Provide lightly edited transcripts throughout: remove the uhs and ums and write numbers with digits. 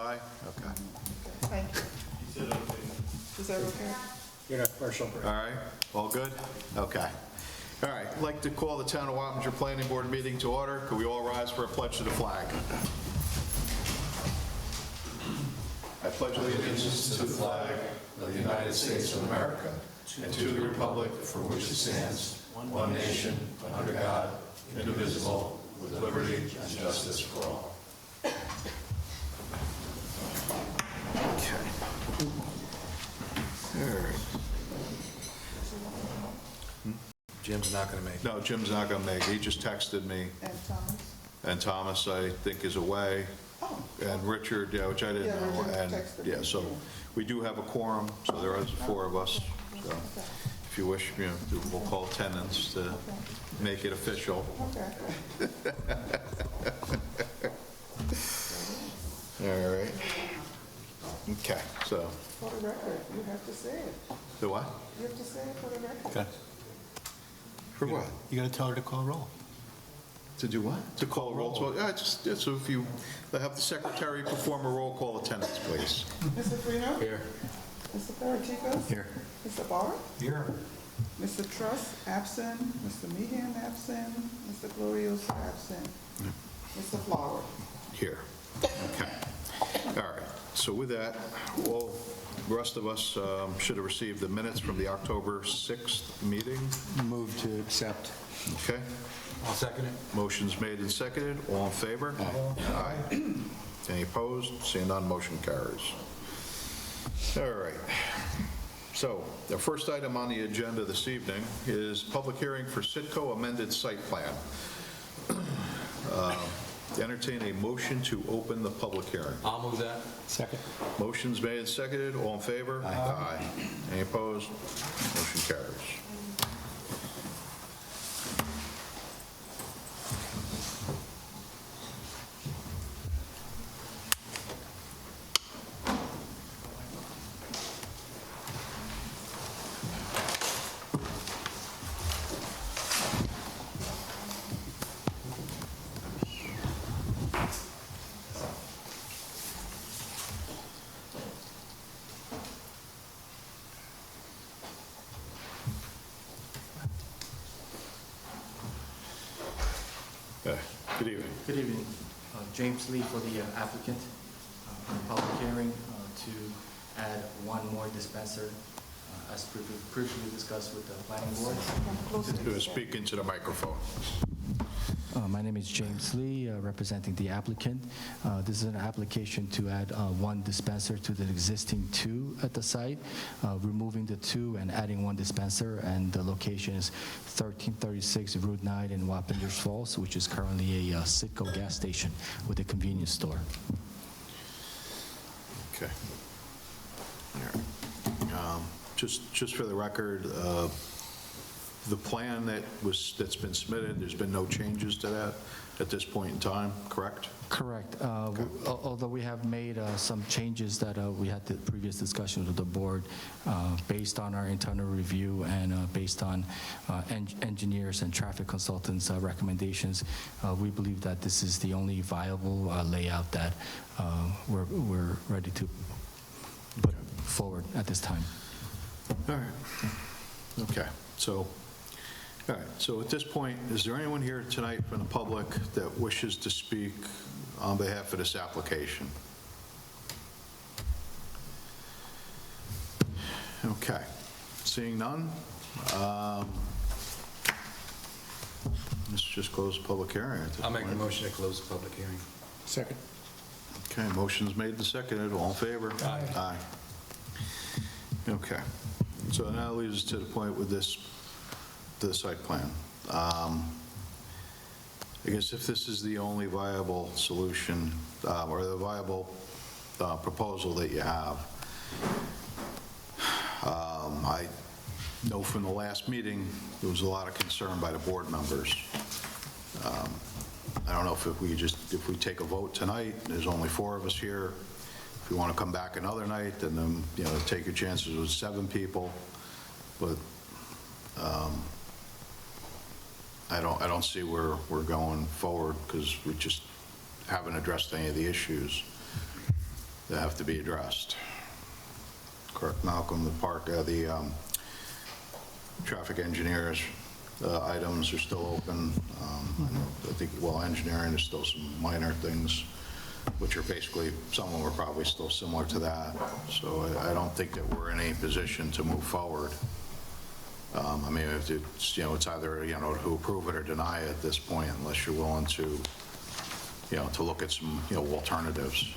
Aye? Okay. Thank you. Is that okay? You're not commercial. All right, all good? Okay. All right, I'd like to call the Town of Wappinger Planning Board meeting to order. Could we all rise for a pledge to the flag? I pledge allegiance to the flag of the United States of America and to the republic for which it stands, one nation, under God, indivisible, with liberty and justice for all. Okay. All right. Jim's not going to make it. No, Jim's not going to make it. He just texted me. And Thomas? And Thomas, I think, is away. Oh. And Richard, yeah, which I didn't Yeah, know. Richard And, texted yeah, me, so too. we do have a quorum, so there are 4 of us. So if you wish, we'll call attendance to make it official. Okay. All right. Okay, so, For the record, you have to say it. the what? You have to say it for the record. Okay. For what? You got to tell her to call roll. To do what? To call a roll. So, yeah, just, yeah, so if you have the secretary perform a roll call attendance, please. Mr. Freno? Here. Mr. Paraticos? Here. Mr. Barr? Here. Mr. Truss, absent. Mr. Meehan, absent. Mr. Glorioso, absent. Mr. Flower? Here. Okay. All right. So with that, well, the rest of us should have received the minutes from the October 6th meeting. Move to accept. Okay. I'll second it. Motion's made and seconded. All in favor? Aye. Any opposed? Seeing none, motion carries. All right. So the first item on the agenda this evening is public hearing for Sitco amended site plan. Entertain a motion to open the public hearing. I'll move that. Second. Motion's made and seconded. All in favor? Aye. Any opposed? Motion carries. Okay. Good evening. Good evening. James Lee for the applicant. Public hearing to add one more dispenser as previously discussed with the planning board. Speak into the microphone. My name is James Lee, representing the applicant. This is an application to add one dispenser to the existing 2 at the site, removing the 2 and adding 1 dispenser, and the location is 1336 Route 9 in Wappinger Falls, which is currently a Sitco gas station with a convenience store. Okay. All right. Just for the record, the plan that's been submitted, there's been no changes to that at this point in time, correct? Correct. Although we have made some changes that we had the previous discussions with the board based on our internal review and based on engineers and traffic consultants' recommendations, we believe that this is the only viable layout that we're ready to put forward at this time. All right. Okay. So, all right. So at this point, is there anyone here tonight from the public that wishes to speak on behalf of this application? Okay. Seeing none, let's just close the public hearing at this I'll make the point. motion to close the public hearing. Second. Okay, motion's made and seconded. All in favor? Aye. Aye. Okay. So now leads us to the point with the site plan. I guess if this is the only viable solution, or the viable proposal that you have, I know from the last meeting, there was a lot of concern by the board members. I don't know if we take a vote tonight, there's only 4 of us here. If you want to come back another night, then, take your chances with 7 people. But I don't see where we're going forward because we just haven't addressed any of the issues. that have to be addressed. Correct, Malcolm, the traffic engineers items are still open. I think, well, engineering, there's still some minor things, which are basically, some of them are probably still similar to that. So I don't think that we're in any position to move forward. I mean, if it's, it's either, to approve it or deny it at this point, unless you're willing to, to look at some, alternatives.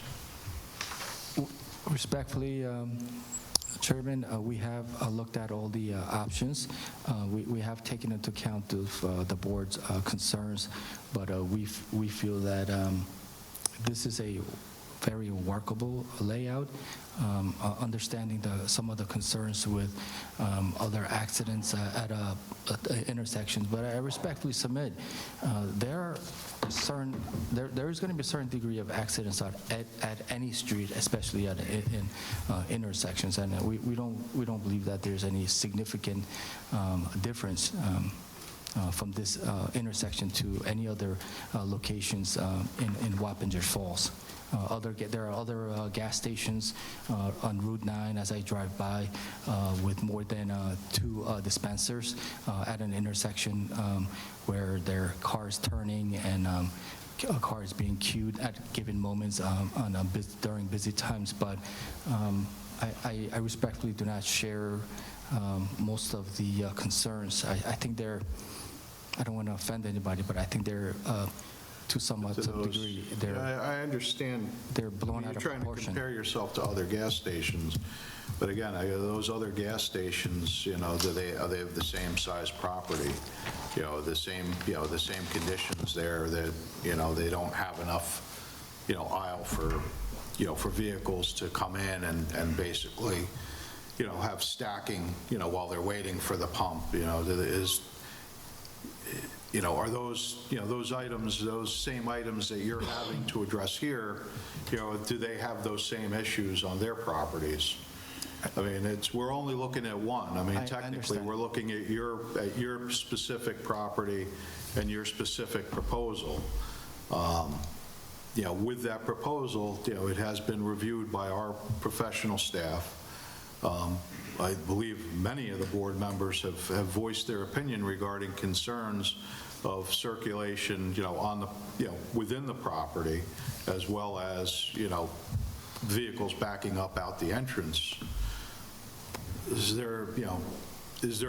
Respectfully, Chairman, we have looked at all the options. We have taken into account of the board's concerns, but we feel that this is a very workable layout, understanding some of the concerns with other accidents at intersections. But I respectfully submit, there is going to be a certain degree of accidents at any street, especially in intersections, and we don't believe that there's any significant difference from this intersection to any other locations in Wappinger Falls. There are other gas stations on Route 9 as I drive by with more than 2 dispensers at an intersection where there are cars turning and cars being queued at given moments during busy times. But I respectfully do not share most of the concerns. I think I don't want to offend anybody, but I think they're to some degree, I understand. They're blown out of proportion. You're trying to compare yourself to other gas stations, but again, those other gas stations, are they have the same size property, the same conditions there, that they don't have enough, aisle for, for vehicles to come in and basically, have stacking, while they're waiting for the pump, are those, those items, those same items that you're having to address here, do they have those same issues on their properties? I mean, we're only looking at one. I mean, technically, we're looking at your specific property and your specific proposal. With that proposal, it has been reviewed by our professional staff. I believe many of the board members have voiced their opinion regarding concerns of circulation, on the, within the property, as well as, vehicles backing up out the entrance. Is there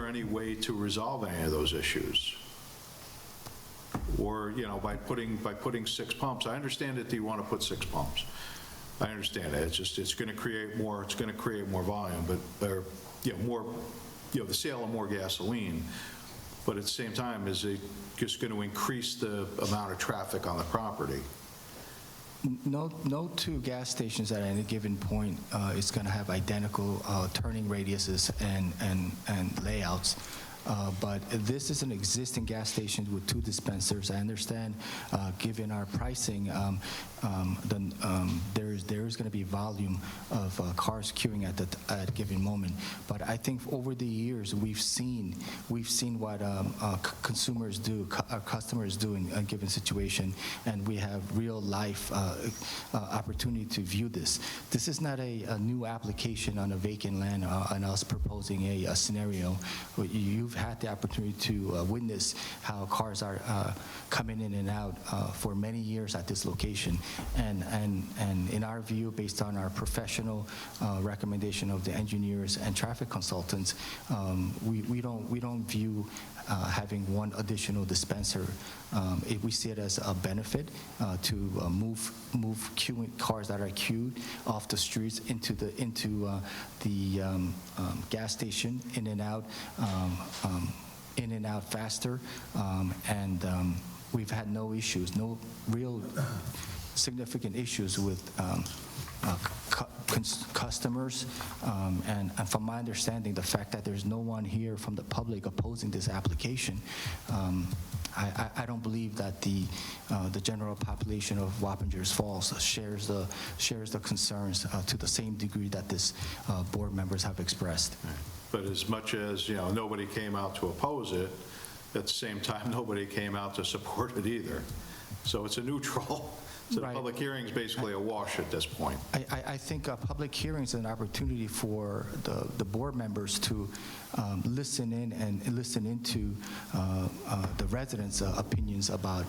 any way to resolve any of those issues? Or, by putting 6 pumps, I understand that you want to put 6 pumps. I understand that. It's going to create more volume, but, more, the sale of more gasoline. But at the same time, is it just going to increase the amount of traffic on the property? No 2 gas stations at any given point is going to have identical turning radiuses and layouts. But this is an existing gas station with 2 dispensers. I understand, given our pricing, there is going to be volume of cars queuing at a given moment. But I think over the years we've seen what consumers do, our customers do in a given situation, and we have real life opportunity to view this. This is not a new application on a vacant land and us proposing a scenario. You've had the opportunity to witness how cars are coming in and out for many years at this location, and in our view, based on our professional recommendation of the engineers and traffic consultants, we don't view having 1 additional dispenser. We see it as a benefit to move cars that are queued off the streets into the gas station, in and out faster, and we've had no issues, no real significant issues with customers, and from my understanding, the fact that there's no one here from the public opposing this application, I don't believe that the general population of Wappinger Falls shares the concerns to the same degree that this board members have expressed. But as much as, nobody came out to oppose it, at the same time, nobody came out to support it either. So it's a neutral So the Right. public hearing is basically a wash at this point. I think a public hearing is an opportunity for the board members to listen in and listen into the residents' opinions about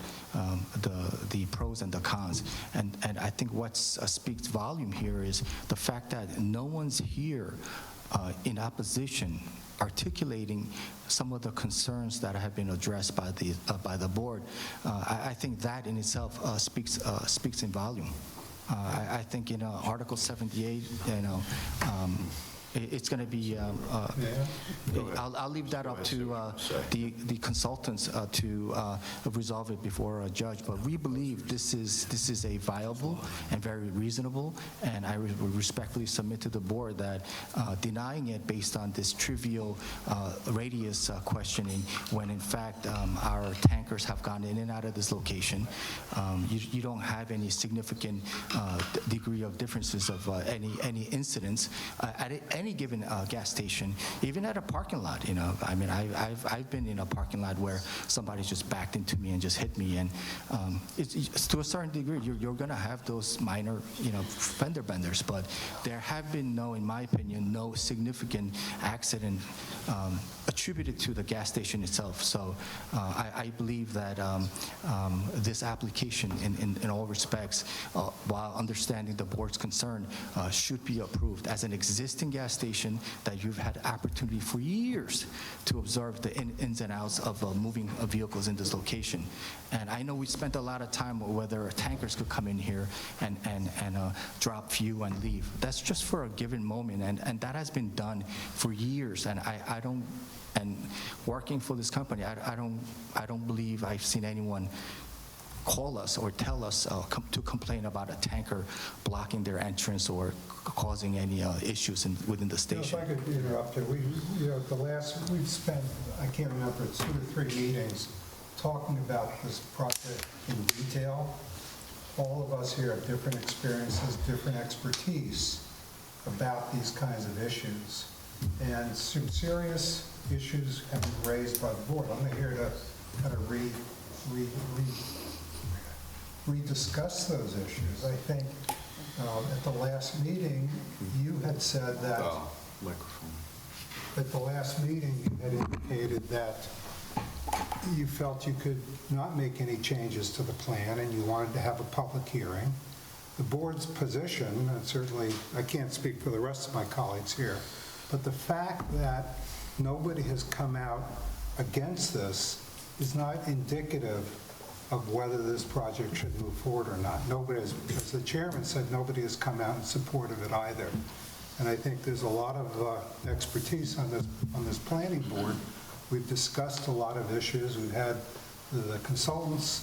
the pros and the cons. And I think what speaks volume here is the fact that no one's here in opposition articulating some of the concerns that have been addressed by the board. I think that in itself speaks in volume. I think in Article 78, it's going to be, I'll leave that up to the consultants to resolve it before a judge, but we believe this is a viable and very reasonable, and I respectfully submit to the board that denying it based on this trivial radius questioning, when in fact our tankers have gone in and out of this location, you don't have any significant degree of differences of any incidents at any given gas station, even at a parking lot. I mean, I've been in a parking lot where somebody's just backed into me and just hit me, and it's to a certain degree you're going to have those minor fender benders, but there have been in my opinion, no significant accident attributed to the gas station itself. So I believe that this application in all respects, while understanding the board's concern, should be approved as an existing gas station that you've had opportunity for years to observe the ins and outs of moving vehicles in this location. And I know we spent a lot of time whether tankers could come in here and drop fuel and leave. That's just for a given moment, and that has been done for years. And I don't, and working for this company, I don't believe I've seen anyone call us or tell us to complain about a tanker blocking their entrance or causing any issues within the station. If I could interrupt you, we've spent, I can't remember, 2 or 3 meetings talking about this project in detail. All of us here have different experiences, different expertise about these kinds of issues. And some serious issues have been raised by the board. I'm not here to kind of rediscuss those issues. I think at the last meeting, you had said that, at the last meeting, you had indicated that you felt you could not make any changes to the plan and you wanted to have a public hearing. The board's position, and certainly I can't speak for the rest of my colleagues here, but the fact that nobody has come out against this is not indicative of whether this project should move forward or not. Nobody has, as the chairman said, nobody has come out in support of it either. And I think there's a lot of expertise on this planning board. We've discussed a lot of issues. We've had the consultants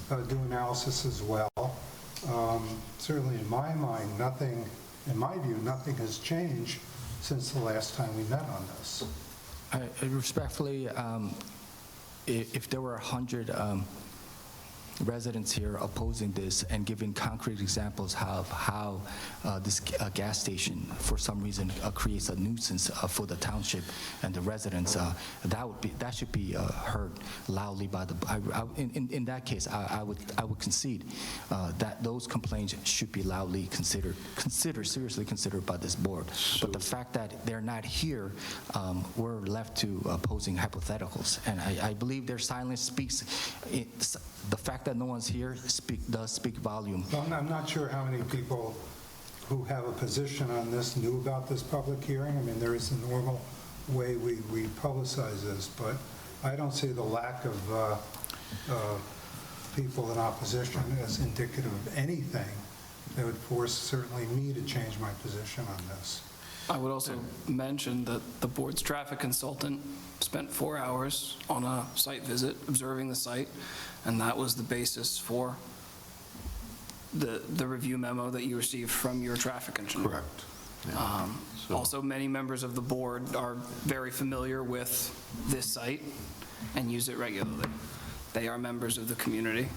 do analysis as well. Certainly in my mind, in my view, nothing has changed since the last time we met on this. I respectfully, if there were 100 residents here opposing this and giving concrete examples of how this gas station, for some reason, creates a nuisance for the township and the residents, that should be heard loudly by the. In that case, I would concede that those complaints should be loudly seriously considered by this board. But the fact that they're not here, we're left to opposing hypotheticals, and I believe their silence speaks. The fact that no one's here does speak volume. Well, I'm not sure how many people who have a position on this knew about this public hearing. I mean, there is a normal way we publicize this, but I don't see the lack of people in opposition as indicative of anything that would force certainly me to change my position on this. I would also mention that the board's traffic consultant spent 4 hours on a site visit observing the site, and that was the basis for the review memo that you received from your traffic engineer. Correct. Yeah. Also, many members of the board are very familiar with this site and use it regularly. They are members of the community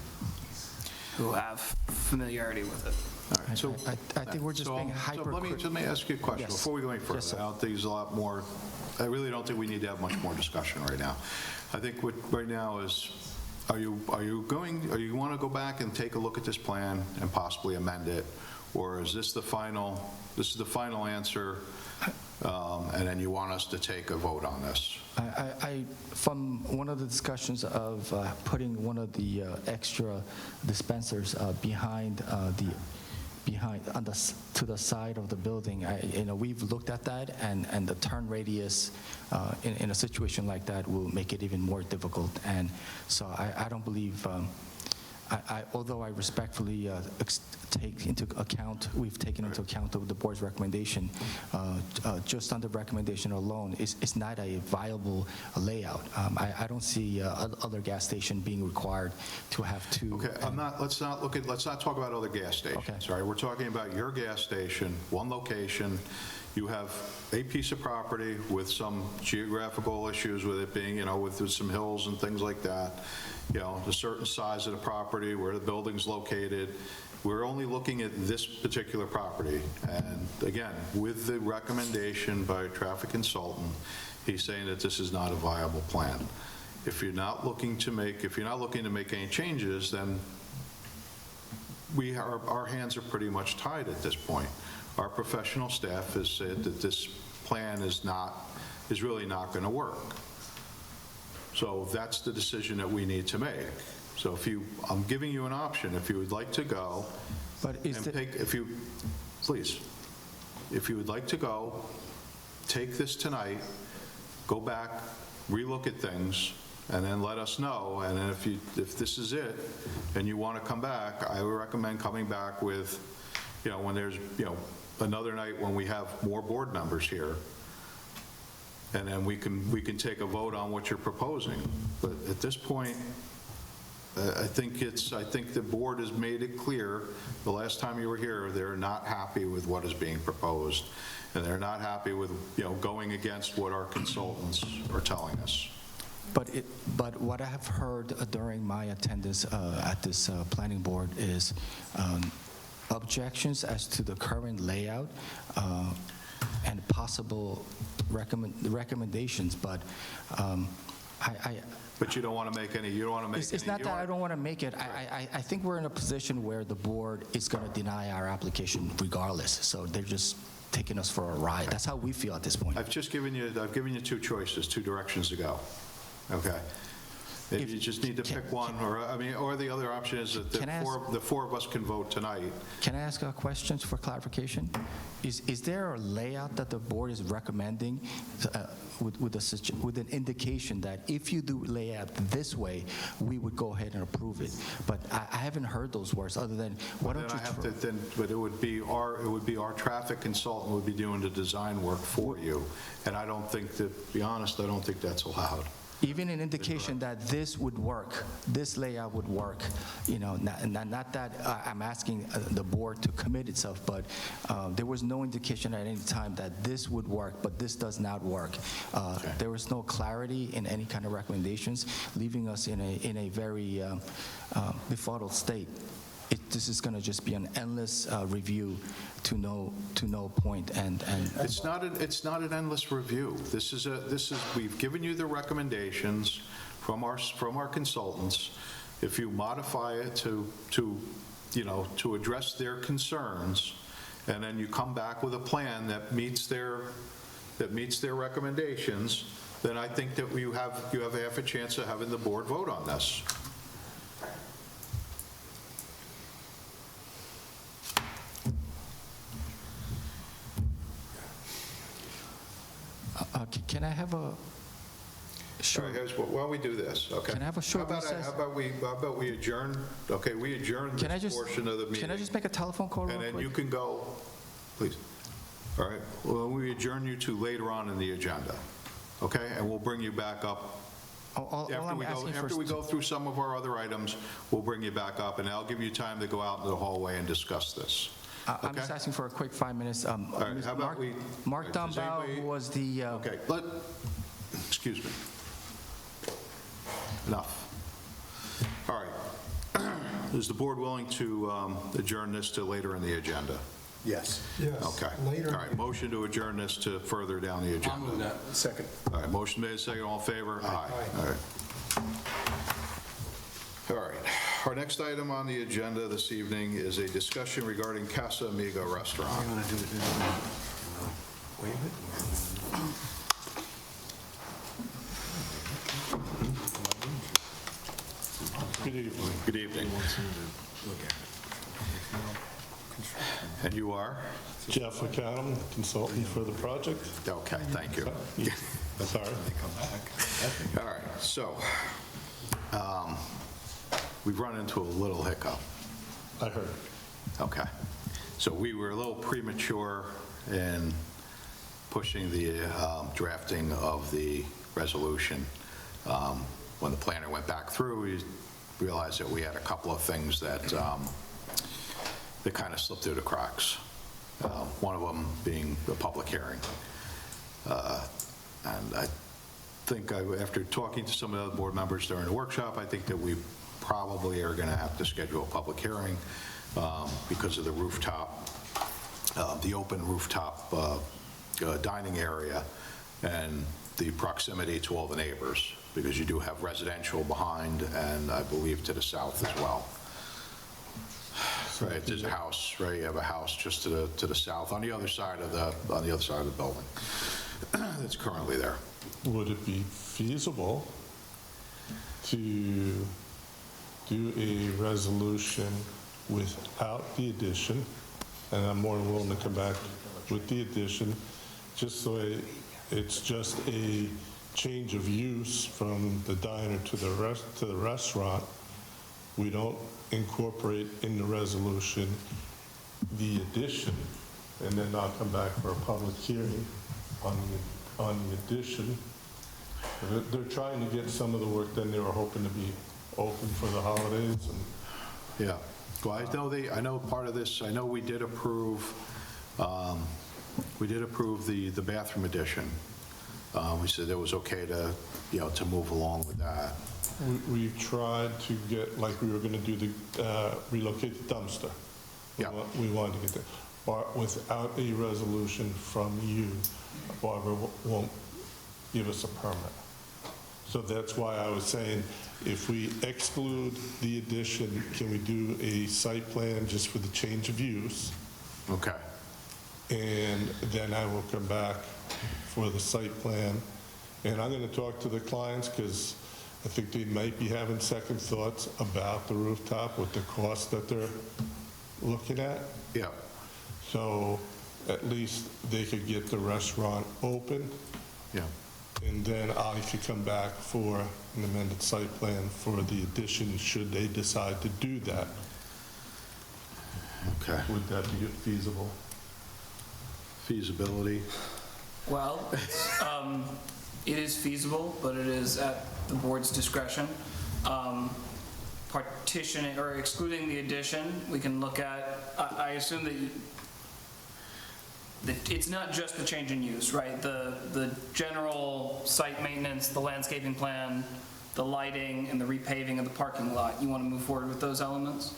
who have familiarity with it. All right, so I think we're just being hyper. So let me ask you a question Yes. before we go any further. Yes, sir. I don't think there's a lot more. I really don't think we need to have much more discussion right now. I think what right now is Are you want to go back and take a look at this plan and possibly amend it? Or is this the final answer, and then you want us to take a vote on this? From one of the discussions of putting one of the extra dispensers behind to the side of the building, we've looked at that, and the turn radius in a situation like that will make it even more difficult. And so I don't believe, although I respectfully take into account, we've taken into account of the board's recommendation, just on the recommendation alone, it's not a viable layout. I don't see other gas station being required to have two. Okay, let's not talk about other gas stations. Okay. All right, we're talking about your gas station, one location. You have a piece of property with some geographical issues with it being, with some hills and things like that. The certain size of the property, where the building's located. We're only looking at this particular property. And again, with the recommendation by a traffic consultant, he's saying that this is not a viable plan. If you're not looking to make any changes, then our hands are pretty much tied at this point. Our professional staff has said that this plan is really not going to work. So that's the decision that we need to make. So I'm giving you an option. If you would like to go, if you would like to go, take this tonight, go back, relook at things, and then let us know. And then if this is it, and you want to come back, I would recommend coming back with, when there's, another night when we have more board members here, and then we can take a vote on what you're proposing. But at this point, I think the board has made it clear, the last time you were here, they're not happy with what is being proposed, and they're not happy with, going against what our consultants are telling us. But what I have heard during my attendance at this planning board is objections as to the current layout and possible recommendations, but But you don't want to make any, It's not that I don't want to make it. I think we're in a position where the board is going to deny our application regardless, so they're just taking us for a ride. That's how we feel at this point. I've given you two choices, two directions to go. Okay? Maybe you just need to pick one, or the other option is that the four of us can vote tonight. Can I ask a question for clarification? Is there a layout that the board is recommending with an indication that if you do layout this way, we would go ahead and approve it? But I haven't heard those words other than, why don't you... But it would be our traffic consultant would be doing the design work for you. And I don't think, to be honest, I don't think that's allowed. Even an indication that this would work, this layout would work, not that I'm asking the board to commit itself, but there was no indication at any time that this would work, but this does not work. Okay. There was no clarity in any kind of recommendations, leaving us in a very befuddled state. This is going to just be an endless review to no point, and It's not an endless review. We've given you the recommendations from our consultants. If you modify it to address their concerns, and then you come back with a plan that meets their recommendations, then I think that you have half a chance of having the board vote on this. can I have a short... Why don't we do this, okay? Can I have a short recess? How about we adjourn? Okay, we adjourn this portion of the meeting. Can I just make a telephone call real And then quick? you can go, please. All right, well, we adjourn you to later on in the agenda, okay? And we'll bring you back up. After we go through some of our other items, we'll bring you back up, and I'll give you time to go out into the hallway and discuss this. I'm just asking for a quick 5 minutes. All right, how about Mark does Dombal, anybody- who was the... Okay, excuse me. Enough. All right. Is the board willing to adjourn this to later in the agenda? Yes. Yes. Okay. Later. All right, motion to adjourn this to further down the agenda. I'll move that. Second. All right, motion made, second, all in favor? Aye. All right. Our next item on the agenda this evening is a discussion regarding Casa Amiga Restaurant. Good evening. Good evening. And you are? Jeff McAdam, consultant for the project. Okay, thank you. Sorry. All right, so we've run into a little hiccup. I heard. Okay. So we were a little premature in pushing the drafting of the resolution. When the planner went back through, we realized that we had a couple of things that kind of slipped through the cracks. One of them being the public hearing. And I think after talking to some of the other board members during the workshop, I think that we probably are going to have to schedule a public hearing because of the rooftop, the open rooftop dining area and the proximity to all the neighbors, because you do have residential behind and I believe to the south as well. Right, there's a house, right, you have a house just to the south, on the other side of the building that's currently there. Would it be feasible to do a resolution without the addition? And I'm more than willing to come back with the addition, just so it's just a change of use from the diner to the restaurant. We don't incorporate in the resolution the addition, and then I'll come back for a public hearing on the addition. They're trying to get some of the work done. They were hoping to be open for the holidays. And Yeah, well, I know part of this, I know we did approve the bathroom addition. We said it was okay to move along with that. we've tried to get, like we were going to do the relocate the dumpster. Yeah. We wanted to get that. But without a resolution from you, Barbara won't give us a permit. So that's why I was saying, if we exclude the addition, can we do a site plan just for the change of use? Okay, And then I will come back for the site plan. And I'm going to talk to the clients because I think they might be having second thoughts about the rooftop with the cost that they're looking at. yeah, So at least they could get the restaurant open, yeah, and then I could come back for an amended site plan for the addition should they decide to do that. okay. Would that be feasible? Feasibility, Well, it is feasible, but it is at the board's discretion. Partitioning or excluding the addition, we can look at, I assume that it's not just the change in use, right? The general site maintenance, the landscaping plan, the lighting, and the repaving of the parking lot, you want to move forward with those elements?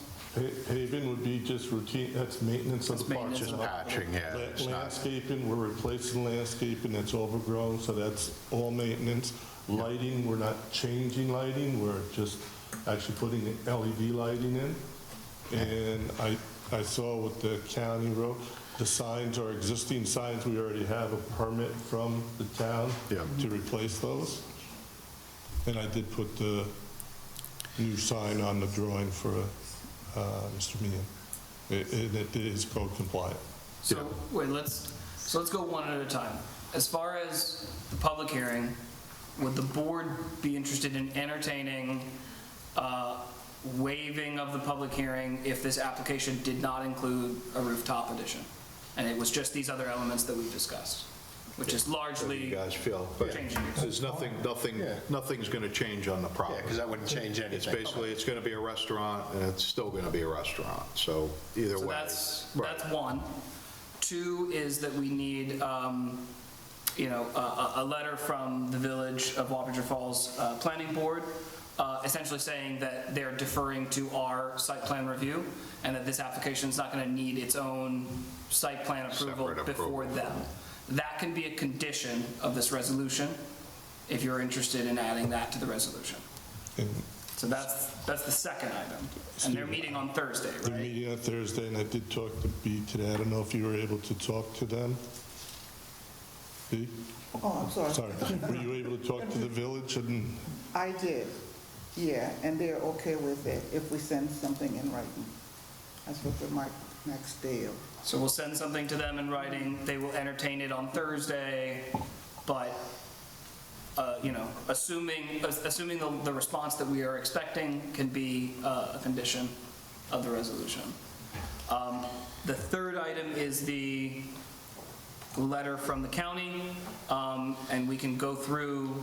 Paving would be just routine, that's maintenance of the That's maintenance parking of lot. patching, yeah, it's not, Landscaping, we're replacing landscaping that's overgrown, so that's all maintenance. Lighting, we're not changing lighting, we're just actually putting LED lighting in. And I saw with the county road, the signs are existing signs, we already have a permit from the town Yeah. to replace those. And I did put the new sign on the drawing for Mr. Meehan. It is code compliant. So, wait, let's go one at a time. As far as the public hearing, would the board be interested in entertaining waiving of the public hearing if this application did not include a rooftop addition? And it was just these other elements that we've discussed, which is you largely guys feel, but changing use. there's nothing's going to change on the property. Yeah, because that wouldn't change anything. It's basically, it's going to be a restaurant, and it's still going to be a restaurant, so either So way. that's Right. one. Two is that we need, a letter from the Village of Wappinger Falls Planning Board, essentially saying that they're deferring to our site plan review, and that this application is not going to need its own site plan approval Separate before approval. them. That can be a condition of this resolution, if you're interested in adding that to the resolution. And So that's the second item. And they're meeting on Thursday, They're right? meeting on Thursday, and I did talk to B today. I don't know if you were able to talk to them? B? Oh, I'm sorry. Sorry. Were you able to talk to the village? And I did, yeah, and they're okay with it if we send something in writing. That's what the next deal. So we'll send something to them in writing. They will entertain it on Thursday, but, assuming the response that we are expecting can be a condition of the resolution. The third item is the letter from the county, and we can go through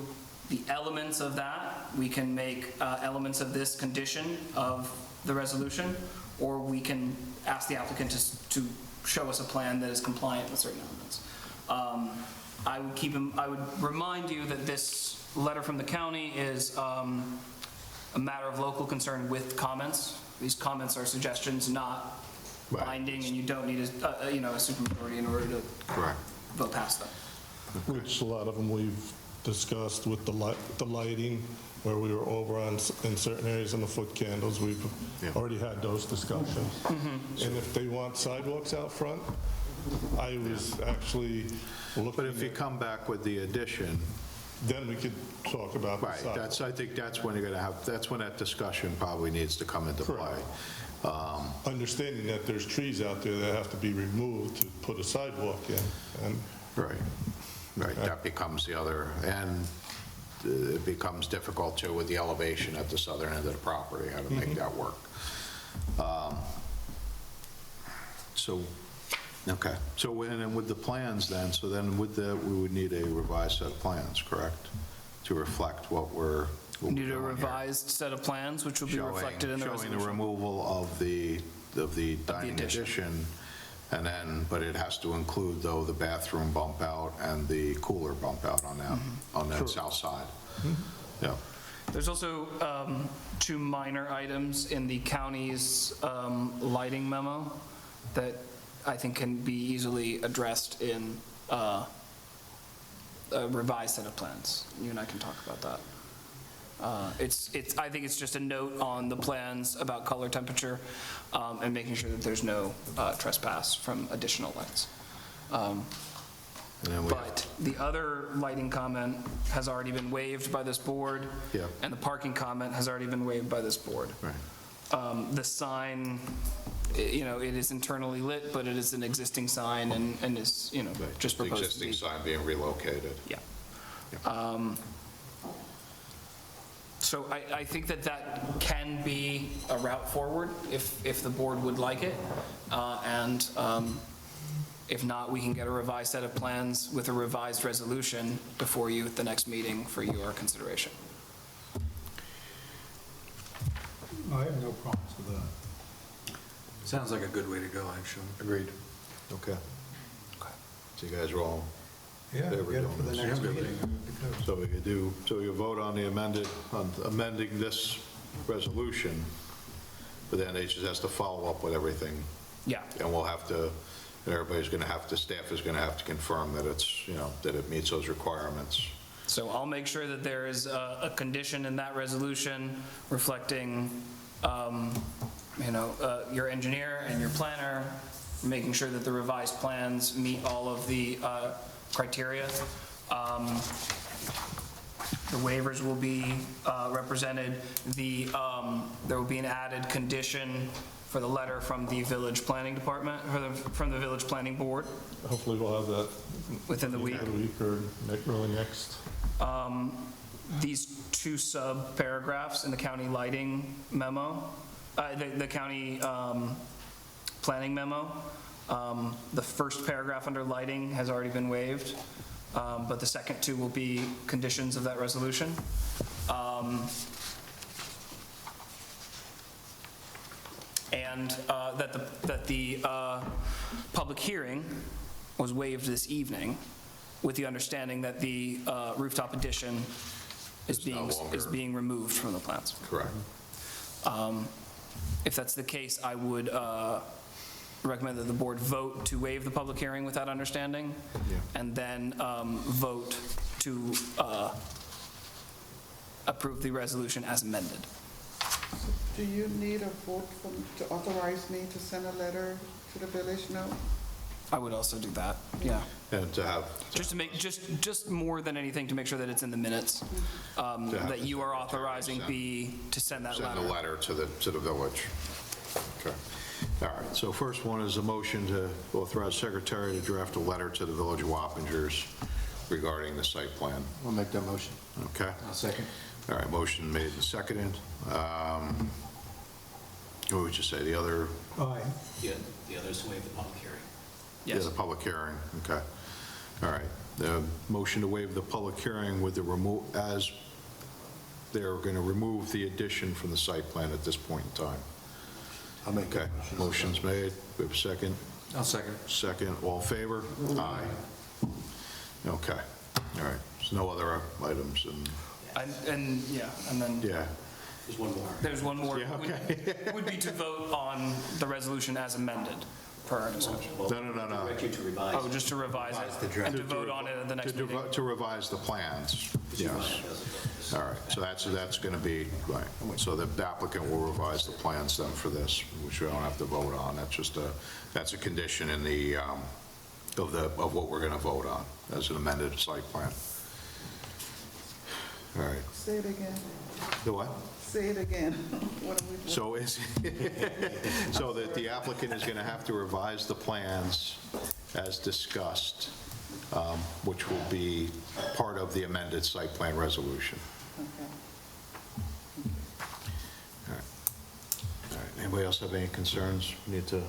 the elements of that. We can make elements of this condition of the resolution, or we can ask the applicant to show us a plan that is compliant with certain elements. I would remind you that this letter from the county is a matter of local concern with comments. These comments are suggestions, not Right. binding, and you don't need a supermajority in order to Correct. vote past them. which a lot of them we've discussed with the lighting, where we were over in certain areas on the foot candles. We've Yeah. already had those discussions. And if they want sidewalks out front, I was actually looking But if you at, come back with the addition, then we could talk about the right, sidewalks. I think that's when you're going to have, that's when that discussion probably needs to come into play. Correct. Understanding that there's trees out there that have to be removed to put a sidewalk in, and Right, that becomes the other, and it becomes difficult too with the elevation at the southern end of the property, how to make that work. So, okay, so and then with the plans then, so then with that, we would need a revised set of plans, correct? To reflect what we're We need a doing here. revised set of plans, which will be reflected in the Showing the resolution. removal of the dining addition. addition, and then, but it has to include, though, the bathroom bump out and the cooler bump out on that south side. Yeah, There's also two minor items in the county's lighting memo that I think can be easily addressed in a revised set of plans. You and I can talk about that. I think it's just a note on the plans about color temperature and making sure that there's no trespass from additional lights. and then we have, But the other lighting comment has already been waived by this board. Yeah. And the parking comment has already been waived by this board. right, The sign, it is internally lit, but it is an existing sign and is, right. just The proposed to be. existing sign being relocated. Yeah. So I think that can be a route forward if the board would like it. And if not, we can get a revised set of plans with a revised resolution before you at the next meeting for your consideration. I have no problems with that. Sounds like a good way to go, actually. Agreed. Okay. So you guys are all, Yeah, They were get it doing for the this. next Yeah. meeting. Because so we could do, so you vote on the amending this resolution, but then it just has to follow up with everything. Yeah. And we'll have to, everybody's going to have to, staff is going to have to confirm that it's, that it meets those requirements. So I'll make sure that there is a condition in that resolution reflecting, your engineer and your planner, making sure that the revised plans meet all of the criteria. The waivers will be represented. There will be an added condition for the letter from the village planning department, from the village planning board hopefully we'll have that within the week. either week or early next. These two sub-paragraphs in the county lighting memo, the county planning memo, the first paragraph under lighting has already been waived, but the second two will be conditions of that resolution. And that the public hearing was waived this evening with the understanding that the rooftop addition is no longer- being removed from the plans. Correct. If that's the case, I would recommend that the board vote to waive the public hearing with that understanding, and then vote to approve the resolution as amended. Do you need a vote to authorize me to send a letter to the village? No? I would also do that, yeah. And to have, Just to make, just more than anything, to make sure that it's in the minutes, that you are authorizing B to send that send a letter. letter to the village. Okay. All right, so first one is a motion to authorize secretary to draft a letter to the Village of Wappingers regarding the site plan. I'll make that motion. Okay? I'll second. All right, motion made and seconded. What would you say, the other? Aye. Yeah, the others waive the public hearing. Yeah, the public hearing, okay. All right, the motion to waive the public hearing with the as they're going to remove the addition from the site plan at this point in time. I'll make Okay, that motion. motion's made, we have a second. I'll second. Second, all in favor? Aye. Okay, all right, there's no other items, and, And then yeah, There's one more. there's one more. Yeah, okay. Would be to vote on the resolution as amended, per our discussion. Well, No. Direct you to revise. Oh, just to revise it and to vote on it at the next meeting. to revise the plans, yes. All right, so that's going to be, right, so the applicant will revise the plans then for this, which we don't have to vote on, that's a condition in the, of what we're going to vote on, as an amended site plan. All right, Say it again. the what? Say it again. What are we doing? So is, so that the applicant is going to have to revise the plans as discussed, which will be part of the amended site plan resolution. Okay. All right, anybody else have any concerns we need to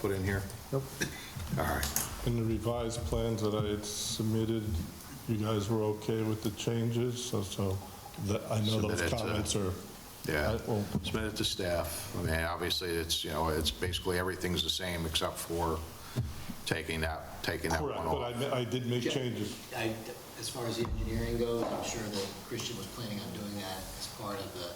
put in here? Nope. All right, In the revised plans that I had submitted, you guys were okay with the changes? So I know those Submitted to- comments are, yeah, well, submit it to staff. I mean, obviously, it's, it's basically everything's the same except for taking that correct, one off. but I did make changes. As far as the engineering goes, I'm sure that Christian was planning on doing that as part of the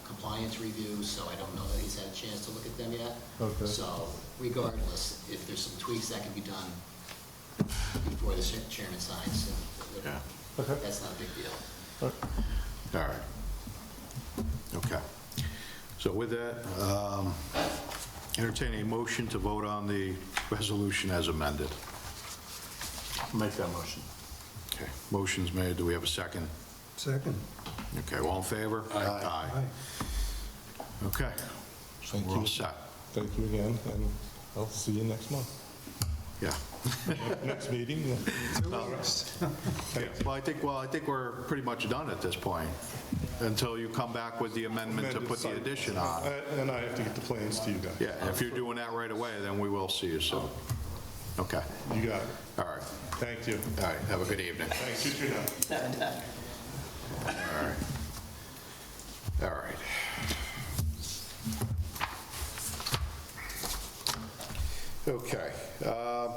compliance review, so I don't know that he's had a chance to look at them yet. Okay. So regardless, if there's some tweaks that can be done before the chairman signs, Yeah. Okay. that's not a big deal. All right. Okay. So with that, entertain a motion to vote on the resolution as amended. Make that motion. Okay, motion's made. Do we have a second? Second. Okay, all in favor? Aye. Aye. Okay. Thank We're all you. set. Thank you again, and I'll see you next month. Yeah. Next meeting, yeah. Yeah. Well, I think we're pretty much done at this point, until you come back with the amendment to put the addition on. And I have to get the plans to you guys. Yeah, and if you're doing that right away, then we will see you soon. Okay, You got it. all right. Thank you. All right, have a good evening. Thanks, you too now. All right. All right. Okay,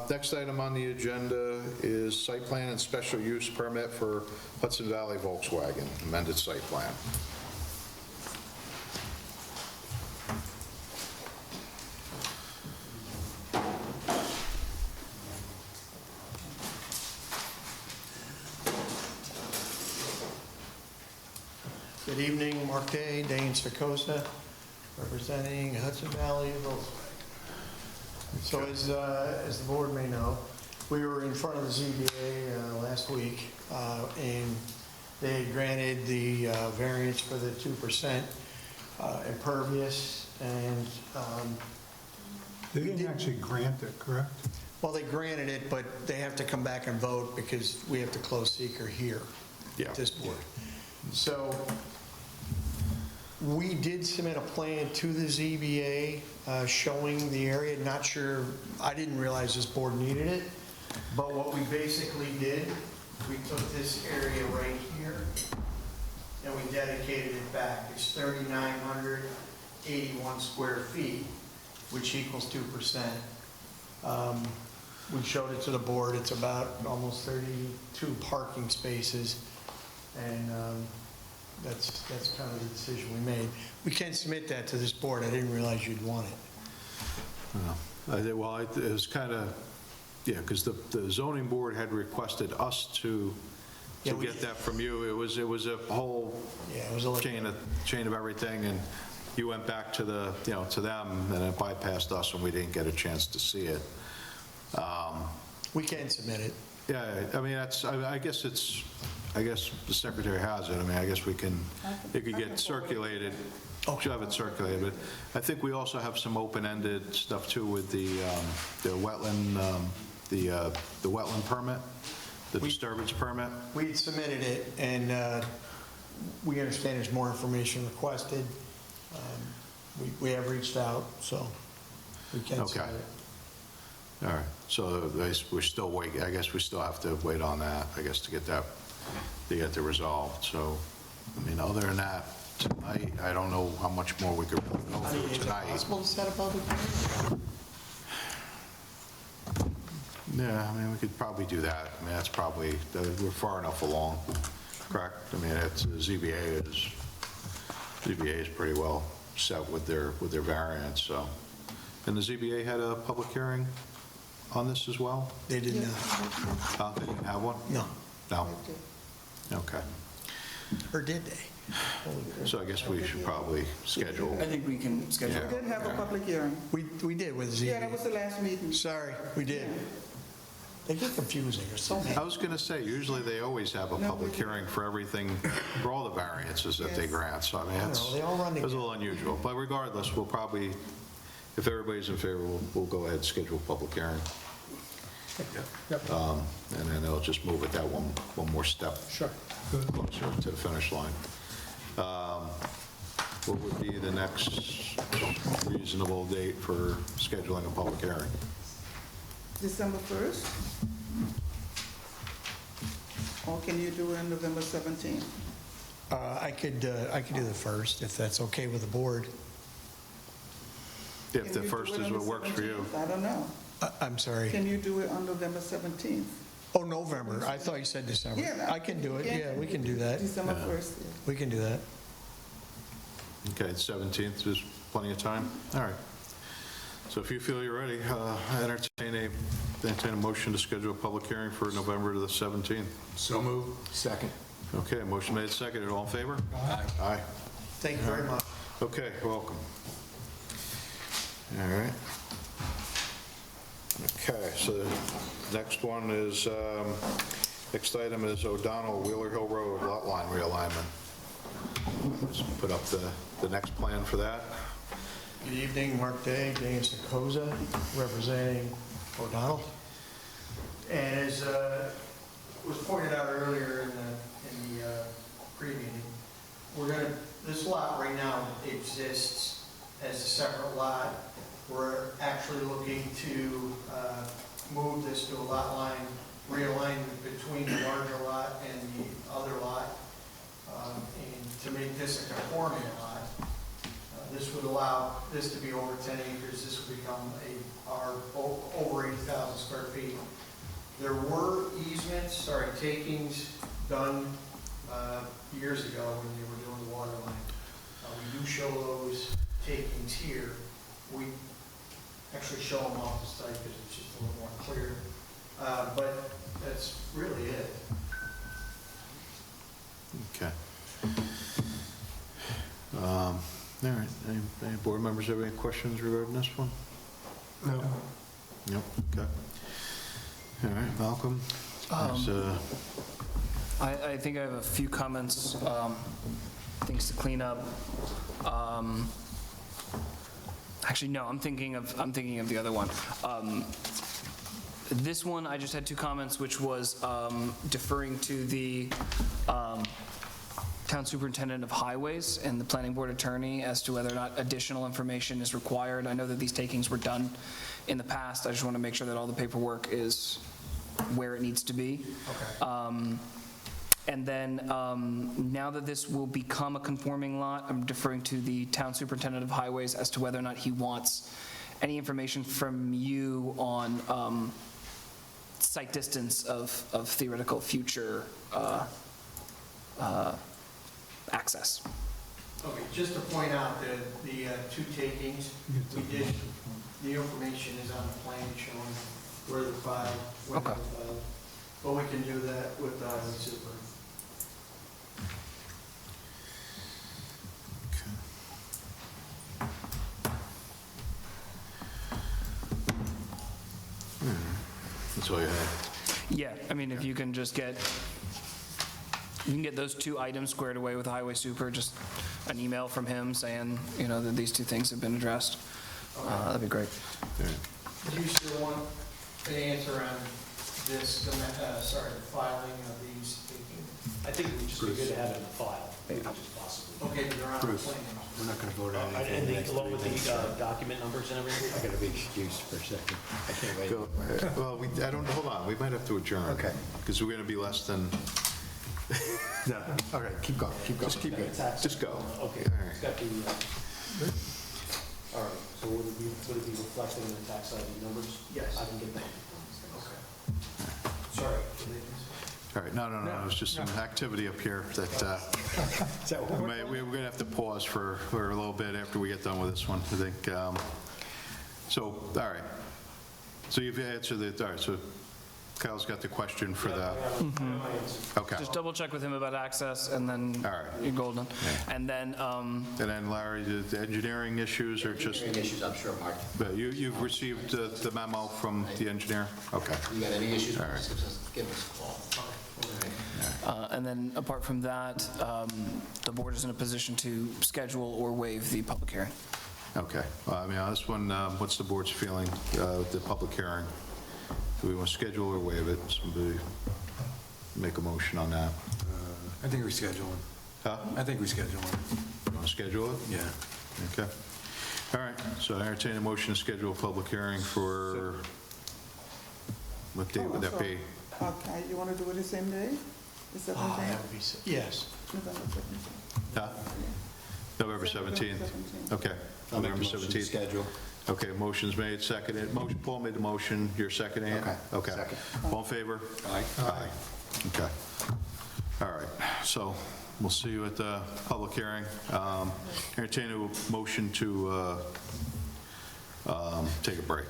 next item on the agenda is site plan and special use permit for Hudson Valley Volkswagen, amended site plan. Good evening, Mark Day, Dane Sarkosa, representing Hudson Valley Volkswagen. So as the board may know, we were in front of the ZBA last week, and they granted the variance for the 2% impervious, and, They didn't actually grant it, correct? well, they granted it, but they have to come back and vote because we have to close seeker here Yeah. at this board. So we did submit a plan to the ZBA showing the area. Not sure, I didn't realize this board needed it, but what we basically did, we took this area right here and we dedicated it back. It's 3,981 square feet, which equals 2%. We showed it to the board. It's about almost 32 parking spaces, and that's kind of the decision we made. We can submit that to this board. I didn't realize you'd want it. Well, it was kind of, yeah, because the zoning board had requested us to Yeah, to we- get that from you. It was a whole Yeah, it was a chain of everything, and you went back to to them, and it bypassed us, and we didn't get a chance to see it. We can submit it. Yeah, I mean, I guess the secretary has it. I mean, I guess it could get circulated. Should have it circulated, but I think we also have some open-ended stuff too with the wetland, the wetland permit, the disturbance permit. We submitted it, and we understand there's more information requested. We have reached out, so we can Okay. submit it. All right, so we're still waiting, I guess we still have to wait on that, I guess, to get that resolved. So, I mean, other than that, tonight, I don't know how much more we could go I mean, through is it tonight. possible to set a public hearing? Yeah, I mean, we could probably do that. I mean, that's probably, we're far enough along, correct? I mean, ZBA is pretty well set with their variance, so. And the ZBA had a public hearing on this as well? They did not. They didn't have one? No. No? Okay. Or did they? So I guess we should probably schedule. I think we can schedule. Yeah. We did have a public hearing. We did with Yeah, that was ZBA. the last meeting. Sorry, we did. They get confusing, there's so many. I was going to say, usually they always have a public hearing for everything, for all the variances that they Yes. grant, so I mean, know, they all run it's a little unusual. But regardless, we'll probably, if everybody's in favor, we'll go ahead and schedule a public hearing. And then they'll just move it that one more step. Sure. Closer to the finish line. What would be the next reasonable date for scheduling a public hearing? December 1st? Or can you do it on November 17th? I could do the first, if that's okay with the board. If Can the you do first it is on the what works for you. 17th? I don't know. I'm sorry. Can you do it on November 17th? Oh, November. I thought you said December. Yeah, I can do it. Yeah, we can do that. December 1st, yeah. We can do that. Okay, the 17th is plenty of time? All right. So if you feel you're ready, entertain a motion to schedule a public hearing for November the 17th. So moved. Second. Okay, motion made, seconded. All in favor? Aye. Aye. Thank you very much. Okay, welcome. All right. Okay, so the next one is, next item is O'Donnell Wheeler Hill Road lot line realignment. Let's put up the next plan for that. Good evening, Mark Day, Dane Secoza, representing O'Donnell. And as was pointed out earlier in the pre-meeting, this lot right now exists as a separate lot. We're actually looking to move this to a lot line realignment between the larger lot and the other lot, and to make this a conforming lot. This would allow this to be over 10 acres. This would become our over 80,000 square feet. There were takings done years ago when they were doing the water line. We do show those takings here. We actually show them off the site because it's just a little more clear. But that's really it. Okay. All right, any board members have any questions regarding this one? No. Yep, okay. All right, Malcolm? There's, I think I have a few comments, things to clean up. Actually, no, I'm thinking of the other one. This one, I just had two comments, which was deferring to the town superintendent of highways and the planning board attorney as to whether or not additional information is required. I know that these takings were done in the past. I just want to make sure that all the paperwork is where it needs to be. Okay. And then, now that this will become a conforming lot, I'm deferring to the town superintendent of highways as to whether or not he wants any information from you on site distance of theoretical future access. Okay, just to point out that the two takings, the information is on the plan showing where the file, when it was filed. But we can do that with the super. That's all you had. Yeah, I mean, if you can just get, you can get those 2 items squared away with the highway super, just an email from him saying, you know, that these 2 things have been addressed, that'd be great. Do you still want an answer on this, the filing of these? I think it would just be good to have it in the file, as much as possible. Okay, but they're on the Bruce, plan. we're not going to vote on And anything in the the- next along with 3 days. the document numbers and everything? I got to be excused for a second. I can't wait. Go, well, I don't, hold on, we might have to adjourn. Okay. Because we're going to be less than, No, all right, keep going, keep going. just keep it, just go. Okay, All right. it's got the, all right, so would it be reflected in the tax ID numbers? Yes. I can get that. Sorry. All right, no, it was just some activity up here that Is that what we're- we're going to have to pause for a little bit after we get done with this one, I think. So, all right. So you've answered the, all right, so Kyle's got the question for the, okay. Just double check with him about access, and then All right. you're golden. And then, And then Larry, the engineering issues are just, Engineering issues, I'm sure, Mark. but you've received the memo from the engineer? Okay. If you got any issues, All right. just give us a call. and then apart from that, the board is in a position to schedule or waive the public hearing. Okay. Well, I mean, on this one, what's the board's feeling, the public hearing? Do we want to schedule or waive it? Somebody make a motion on that. I think we're scheduling. Huh? I think we're scheduling. You want to schedule it? Yeah. Okay. All right, so I entertain a motion to schedule a public hearing for, what date would that be? Okay, you want to do it the same day? The 17th? Ah, that would be, yes. November 17th. Huh? November 17th? Okay, November 17th. Schedule. Okay, motion's made, seconded. Paul made the motion, you're seconding it? Okay, Okay. second. All in favor? Aye. Aye. Okay. All right, so we'll see you at the public hearing. Entertain a motion to take a break.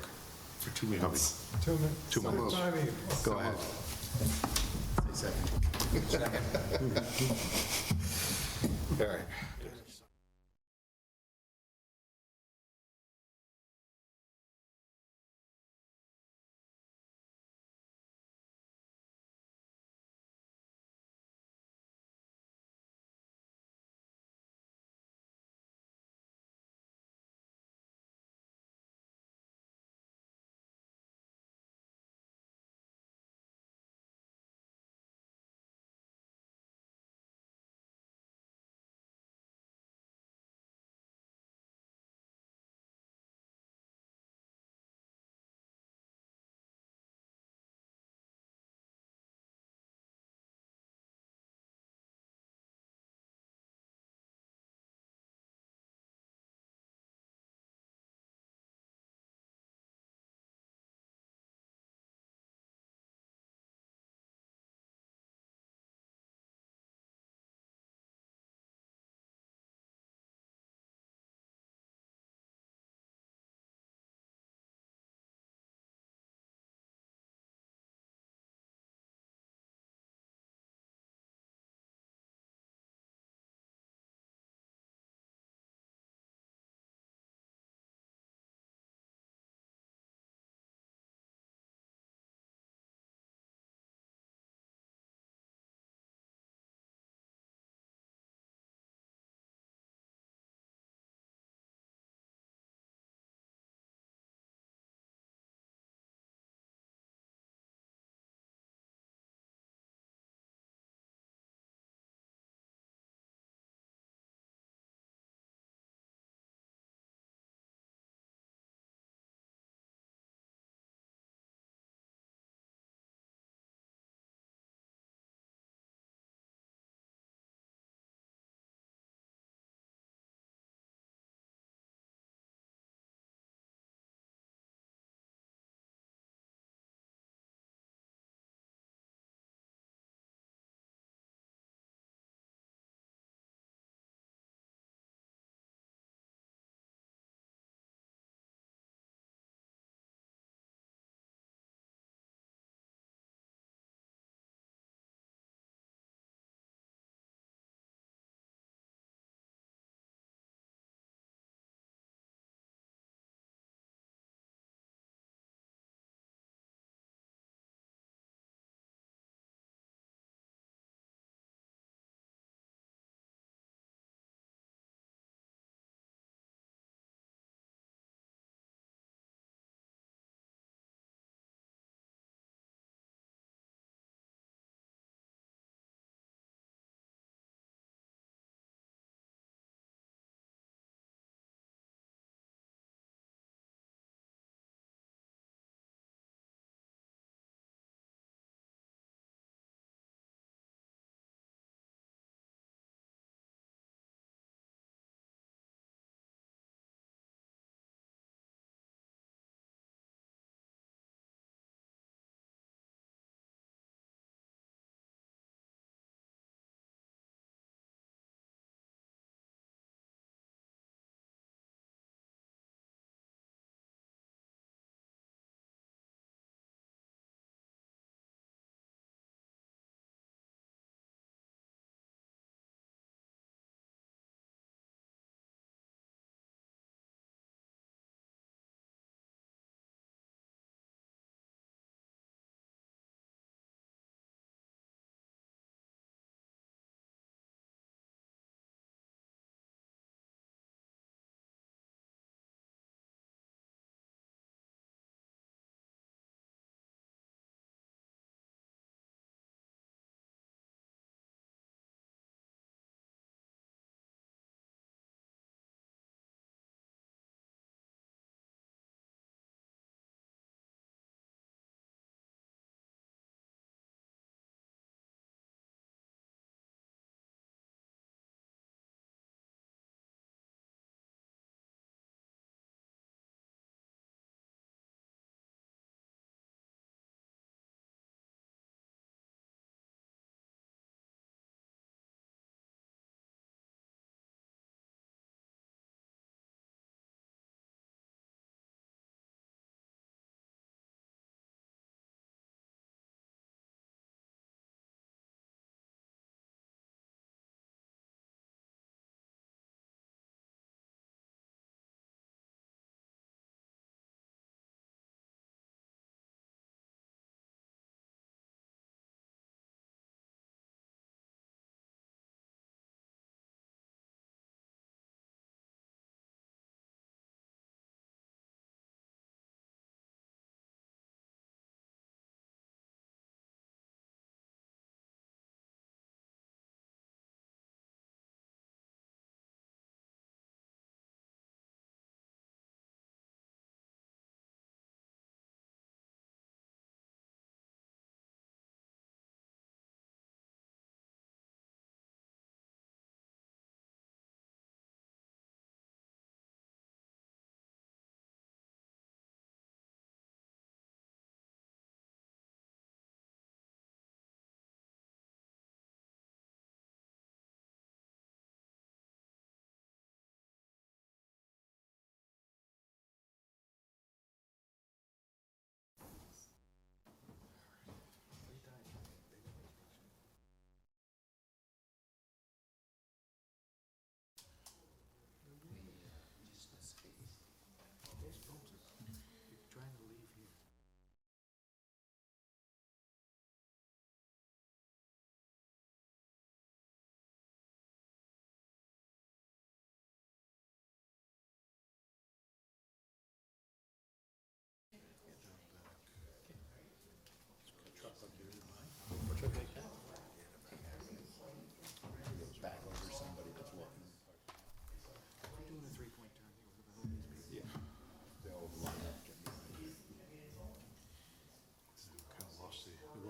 For 2 minutes. 2 minutes. 2 minutes. Go ahead. Say second. All right.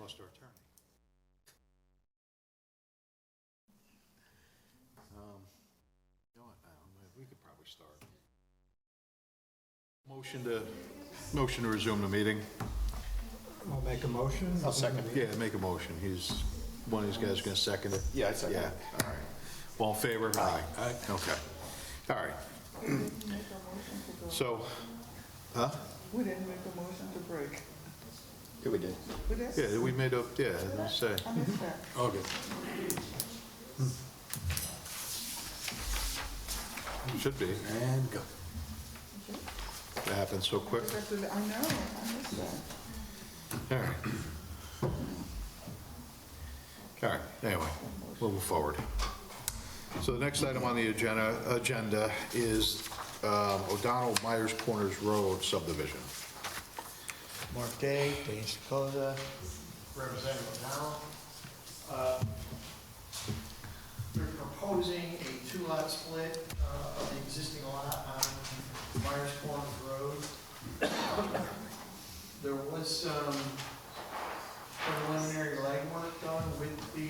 lost our attorney. You know what, we could probably start. Motion to resume the meeting. I'll make a motion. I'll second. Yeah, make a motion. One of these guys going to second it? Yeah, I second it. Yeah, all right. All in favor? Aye. Okay. All right. We didn't make a motion to go. So, huh? We didn't make a motion to break. Yeah, we did. We did? Yeah, we made up, yeah, let's say. I missed that. Okay. Should be. And go. That happened so quick. I know, I missed that. All right. All right, anyway, moving forward. So the next item on the agenda is O'Donnell Myers Corners Road subdivision. Mark Day, Dane Stokoza, Representative O'Donnell. They're proposing a two-lot split of the existing lot on Myers Corners Road. There was some preliminary legwork done with the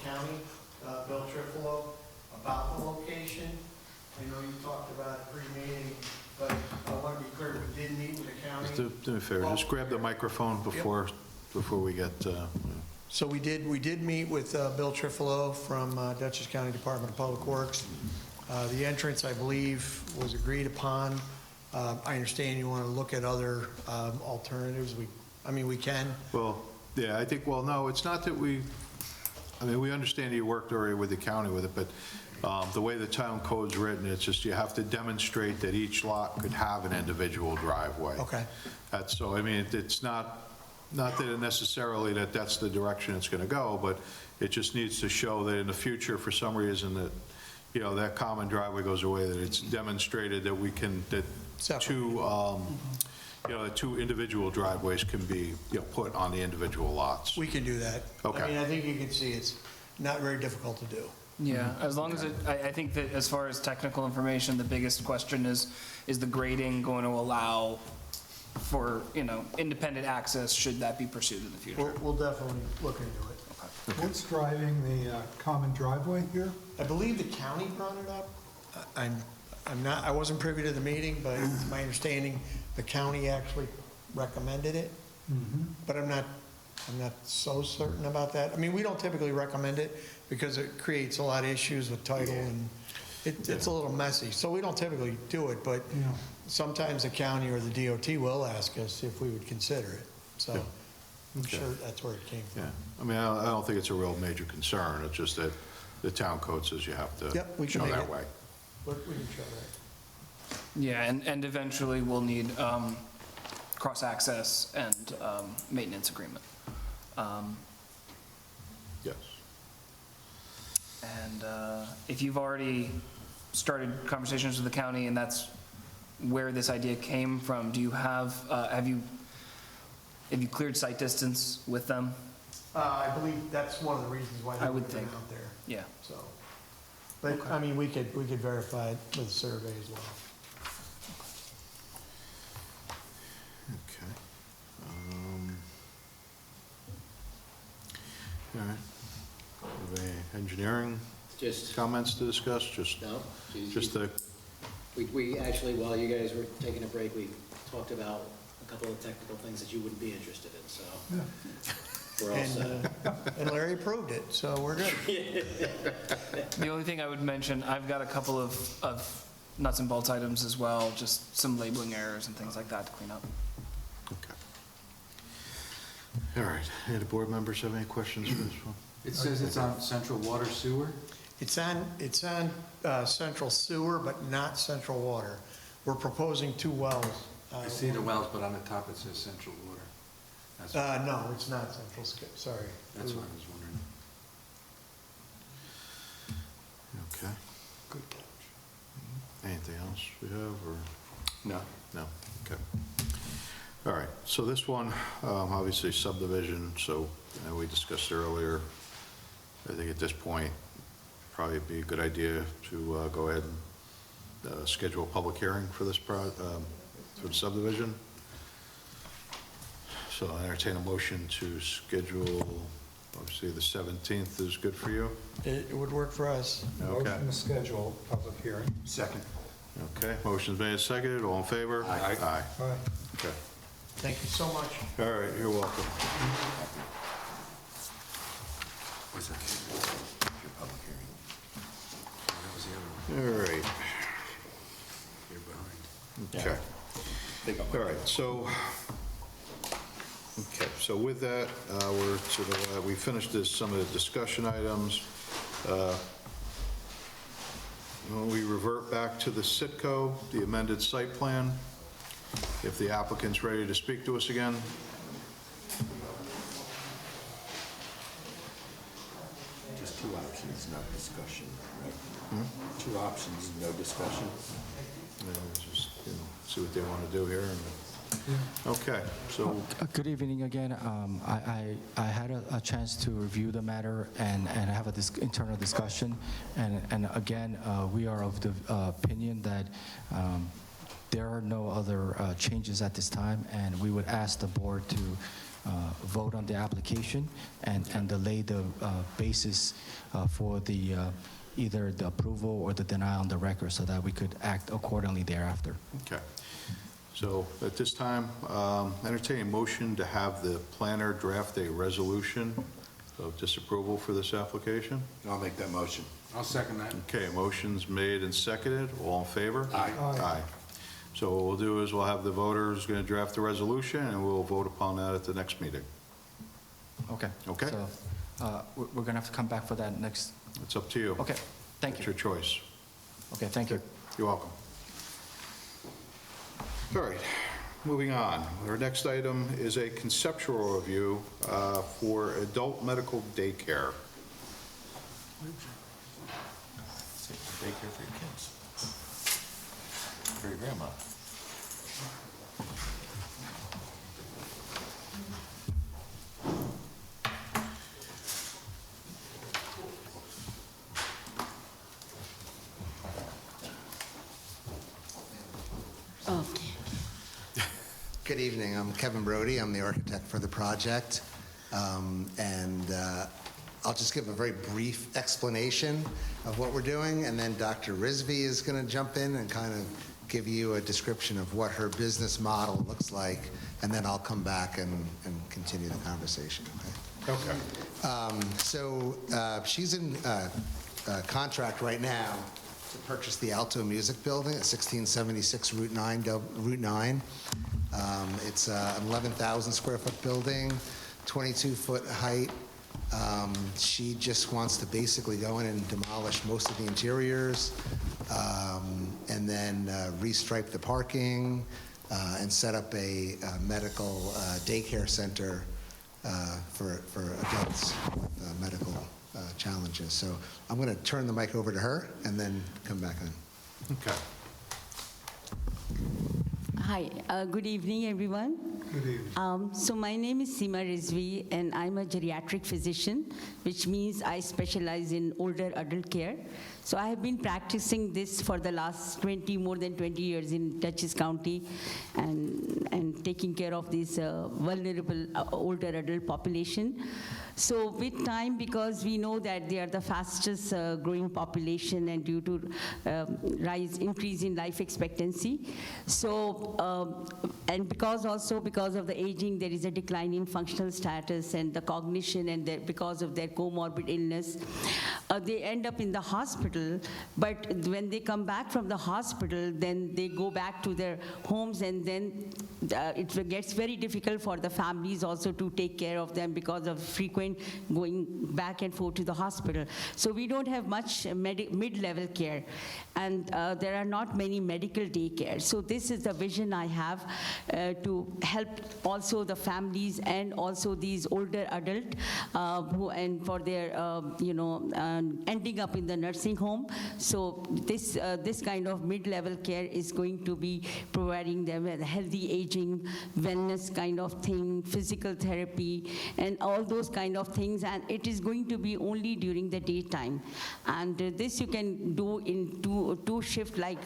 county, Bill Trifolo, about the location. I know you talked about it pre-meeting, but I want to be clear, we did meet with the county. Just do me a favor, just grab the microphone before we get, So we did meet with Bill Trifolo from Dutchess County Department of Public Works. The entrance, I believe, was agreed upon. I understand you want to look at other alternatives. We can. well, yeah, I think, well, no, it's not that we understand you worked already with the county with it, but the way the town code's written, it's just you have to demonstrate that each lot could have an individual driveway. Okay. So, it's not that it necessarily that's the direction it's going to go, but it just needs to show that in the future, for some reason, that, that common driveway goes away, that it's demonstrated that that two individual driveways can be, put on the individual lots. We can do that. Okay. I think you can see it's not very difficult to do. Yeah, as long as I think that as far as technical information, the biggest question is the grading going to allow for, independent access, should that be pursued in the future? We'll definitely look into it. What's driving the common driveway here? I believe the county brought it up. I wasn't privy to the meeting, but it's my understanding the county actually recommended it. But I'm not so certain about that. We don't typically recommend it because it creates a lot of issues with title and it's a little messy. So we don't typically do it, but sometimes the county or the DOT will ask us if we would consider it. So I'm sure that's where it came from. Yeah, I don't think it's a real major concern. It's just that the town code says you have to Yep, we can show make that it. way. We can show that. Yeah, and eventually we'll need cross-access and maintenance agreement. Yes. And if you've already started conversations with the county and that's where this idea came from, do you have you cleared site distance with them? I believe that's one of the reasons why I would they've been think. out there. Yeah. So, but we could verify it with a survey as well. Okay. All right. Have any engineering Just, comments to discuss? no? Just the, We actually, while you guys were taking a break, we talked about a couple of technical things that you wouldn't be interested in, so we're all set. And Larry approved it, so we're good. The only thing I would mention, I've got a couple of nuts and bolts items as well, just some labeling errors and things like that to clean up. okay. All right. Any of the board members have any questions for this one? It says it's on central water sewer? It's on central sewer, but not central water. We're proposing 2 wells. I see the wells, but on the top it says central water. That's No, it's not central, sorry. that's what I was wondering. Okay. Good catch. Anything else we have, or? No. No? Okay. All right, so this one, obviously subdivision, so we discussed earlier. I think at this point, probably be a good idea to go ahead and schedule a public hearing for this for the subdivision. So I entertain a motion to schedule, obviously, the 17th is good for you? It would work for us. Okay. Motion to schedule public hearing. Second. Okay, motion's made and seconded, all in favor? Aye. Aye. Aye. Okay. Thank you so much. All right, you're welcome. What's that? Your public hearing. That was the other one. All right, You're behind. okay. All right, so with that, we're sort of, we finished some of the discussion items. We revert back to the Sitco, the amended site plan. If the applicant's ready to speak to us again. Just two options, no discussion, right? Two options, no discussion. Just, see what they want to do here. Okay, so, Good evening again. I had a chance to review the matter and have a internal discussion. And again, we are of the opinion that there are no other changes at this time, and we would ask the board to vote on the application and delay the basis for the either the approval or the denial on the record so that we could act accordingly thereafter. okay. So at this time, entertain a motion to have the planner draft a resolution of disapproval for this application. I'll make that motion. I'll second that. Okay, motion's made and seconded. All in favor? Aye. Aye. So what we'll do is we'll have the voters going to draft the resolution, and we'll vote upon that at the next meeting. Okay. Okay. So we're going to have to come back for that next. It's up to you. Okay. Thank It's you. your choice. Okay, thank you. You're welcome. All right, moving on. Our next item is a conceptual review for adult medical daycare. Daycare for your kids. For your grandma. Good evening. I'm Kevin Brody. I'm the architect for the project. I'll just give a very brief explanation of what we're doing, and then Dr. Rizvi is going to jump in and kind of give you a description of what her business model looks like, and then I'll come back and continue the conversation. Okay. She's in contract right now to purchase the Alto Music Building at 1676 Route 9. It's an 11,000 square foot building, 22-foot height. She just wants to basically go in and demolish most of the interiors, and then restripe the parking, and set up a medical daycare center for adults with medical challenges. So I'm going to turn the mic over to her and then come back on. Okay. Hi, good evening, everyone. Good evening. So my name is Seema Rizvi, and I'm a geriatric physician, which means I specialize in older adult care. So I have been practicing this for the last more than 20 years in Dutchess County, and taking care of this vulnerable older adult population. So with time, because we know that they are the fastest growing population, and due to increase in life expectancy. So, and because of the aging, there is a decline in functional status and the cognition, and because of their comorbid illness, they end up in the hospital. But when they come back from the hospital, then they go back to their homes, and then it gets very difficult for the families also to take care of them because of frequent going back and forth to the hospital. So we don't have much mid-level care, and there are not many medical daycares. So this is the vision I have to help also the families and also these older adults for their ending up in the nursing home. So this kind of mid-level care is going to be providing them with healthy aging, wellness kind of thing, physical therapy, and all those kind of things. And it is going to be only during the daytime. And this you can do in two shifts, like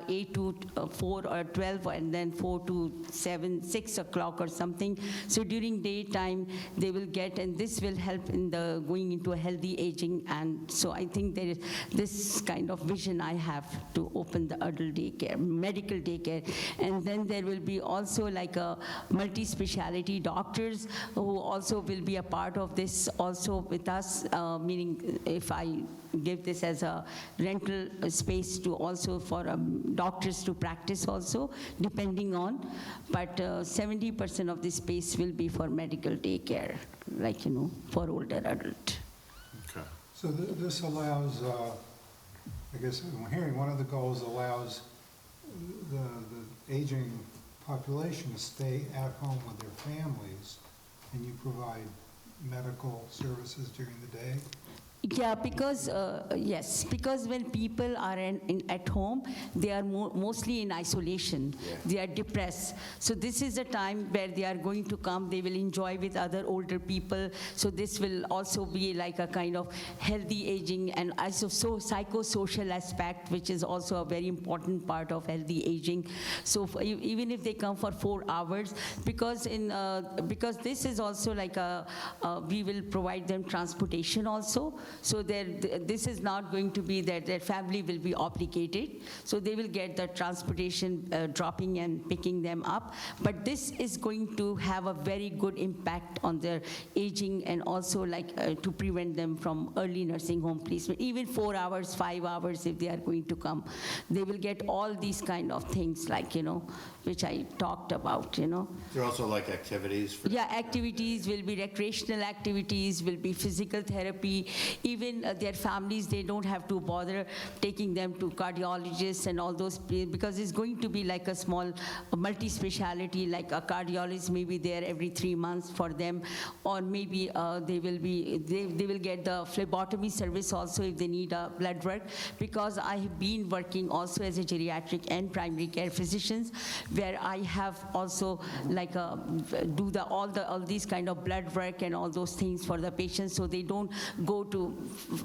8 to 4 or 12, and then 4 to 7, 6 6 o'clock or something. So during daytime, they will get, and this will help in the going into a healthy aging. And so I think there is this kind of vision I have to open the adult daycare, medical daycare. And then there will be also like a multi-speciality doctors who also will be a part of this also with us, meaning if I give this as a rental space to also for doctors to practice also, depending on, but 70% of the space will be for medical daycare, like, for older adult. Okay. So this allows, I guess I'm hearing one of the goals allows the aging population to stay at home with their families, and you provide medical services during the day? Yeah, because, yes, because when people are at home, they are mostly in isolation. They are depressed. So this is a time where they are going to come, they will enjoy with other older people. So this will also be like a kind of healthy aging and also psychosocial aspect, which is also a very important part of healthy aging. So even if they come for 4 hours, because this is also like we will provide them transportation also. So this is not going to be that their family will be obligated. So they will get the transportation dropping and picking them up. But this is going to have a very good impact on their aging and also like to prevent them from early nursing home placement. Even 4 hours, 5 hours if they are going to come. They will get all these kind of things like, which I talked about, There are also like activities for... Yeah, activities will be recreational activities, will be physical therapy. Even their families, they don't have to bother taking them to cardiologists and all those, because it's going to be like a small multi-speciality, like a cardiologist may be there every 3 months for them, or maybe they will get the phlebotomy service also if they need a blood work, because I have been working also as a geriatric and primary care physicians, where I have also like do all these kind of blood work and all those things for the patients, so they don't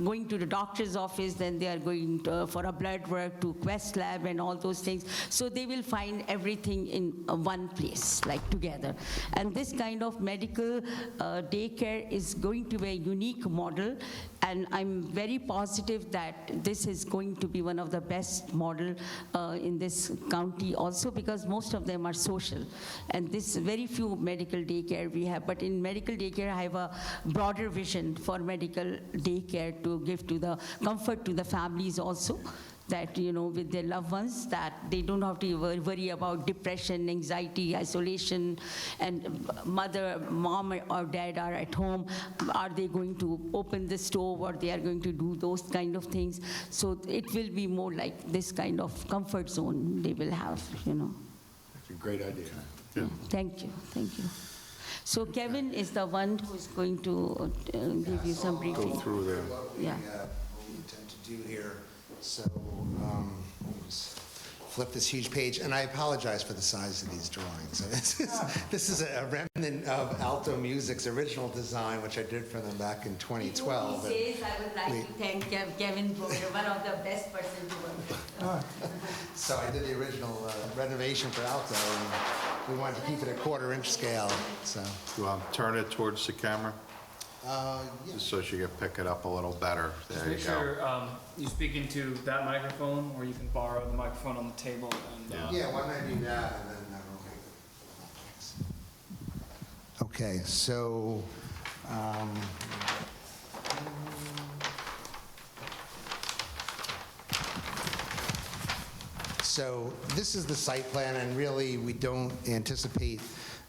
going to the doctor's office, then they are going for a blood work to Quest Lab and all those things. So they will find everything in one place, like together. And this kind of medical daycare is going to be a unique model, and I'm very positive that this is going to be one of the best model in this county also, because most of them are social. And this very few medical daycare we have, but in medical daycare I have a broader vision for medical daycare to give to the comfort to the families also, that, with their loved ones, that they don't have to worry about depression, anxiety, isolation, and mom or dad are at home. Are they going to open the stove, or they are going to do those kind of things? So it will be more like this kind of comfort zone they will have, That's a great idea. Yeah. Thank you. So Kevin is the one who is going to give you some briefing. Go through there. What we Yeah. intend to do here. So let me just flip this huge page, and I apologize for the size of these drawings. This is a remnant of Alto Music's original design, which I did for them back in 2012. Before he says, I would like to thank Kevin for one of the best person to work with. So I did the original renovation for Alto, and we wanted to keep it at 1/4-inch scale. So You want to turn it towards the camera, yeah. just so she can pick it up a little better. Just There you make go. sure you speak into that microphone, or you can borrow the microphone on the table. And, Yeah, why don't I do that, and then okay, so, so this is the site plan, and really, we don't anticipate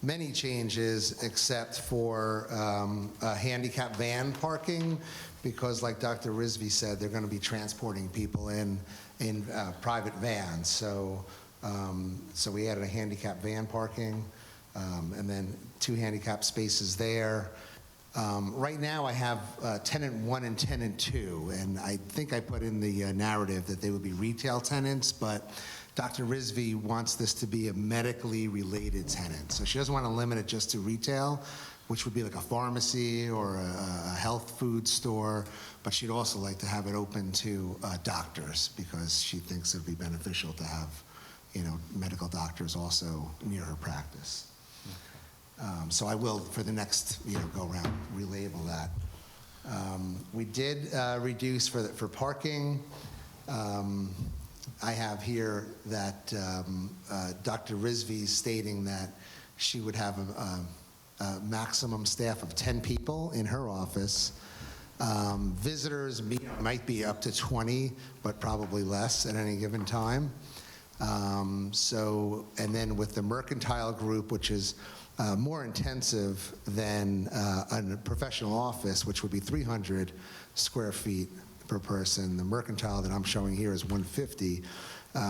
many changes except for handicap van parking, because like Dr. Rizvi said, they're going to be transporting people in private vans. So we added a handicap van parking, and then 2 handicap spaces there. Right now, I have tenant 1 and tenant 2, and I think I put in the narrative that they would be retail tenants, but Dr. Rizvi wants this to be a medically related tenant. So she doesn't want to limit it just to retail, which would be like a pharmacy or a health food store, but she'd also like to have it open to doctors, because she thinks it'd be beneficial to have, medical doctors also near her practice. So I will, for the next, go around, relabel that. We did reduce for parking. I have here that Dr. Rizvi stating that she would have a maximum staff of 10 people in her office. Visitors might be up to 20, but probably less at any given time. And then with the mercantile group, which is more intensive than a professional office, which would be 300 square feet per person. The mercantile that I'm showing here is 150.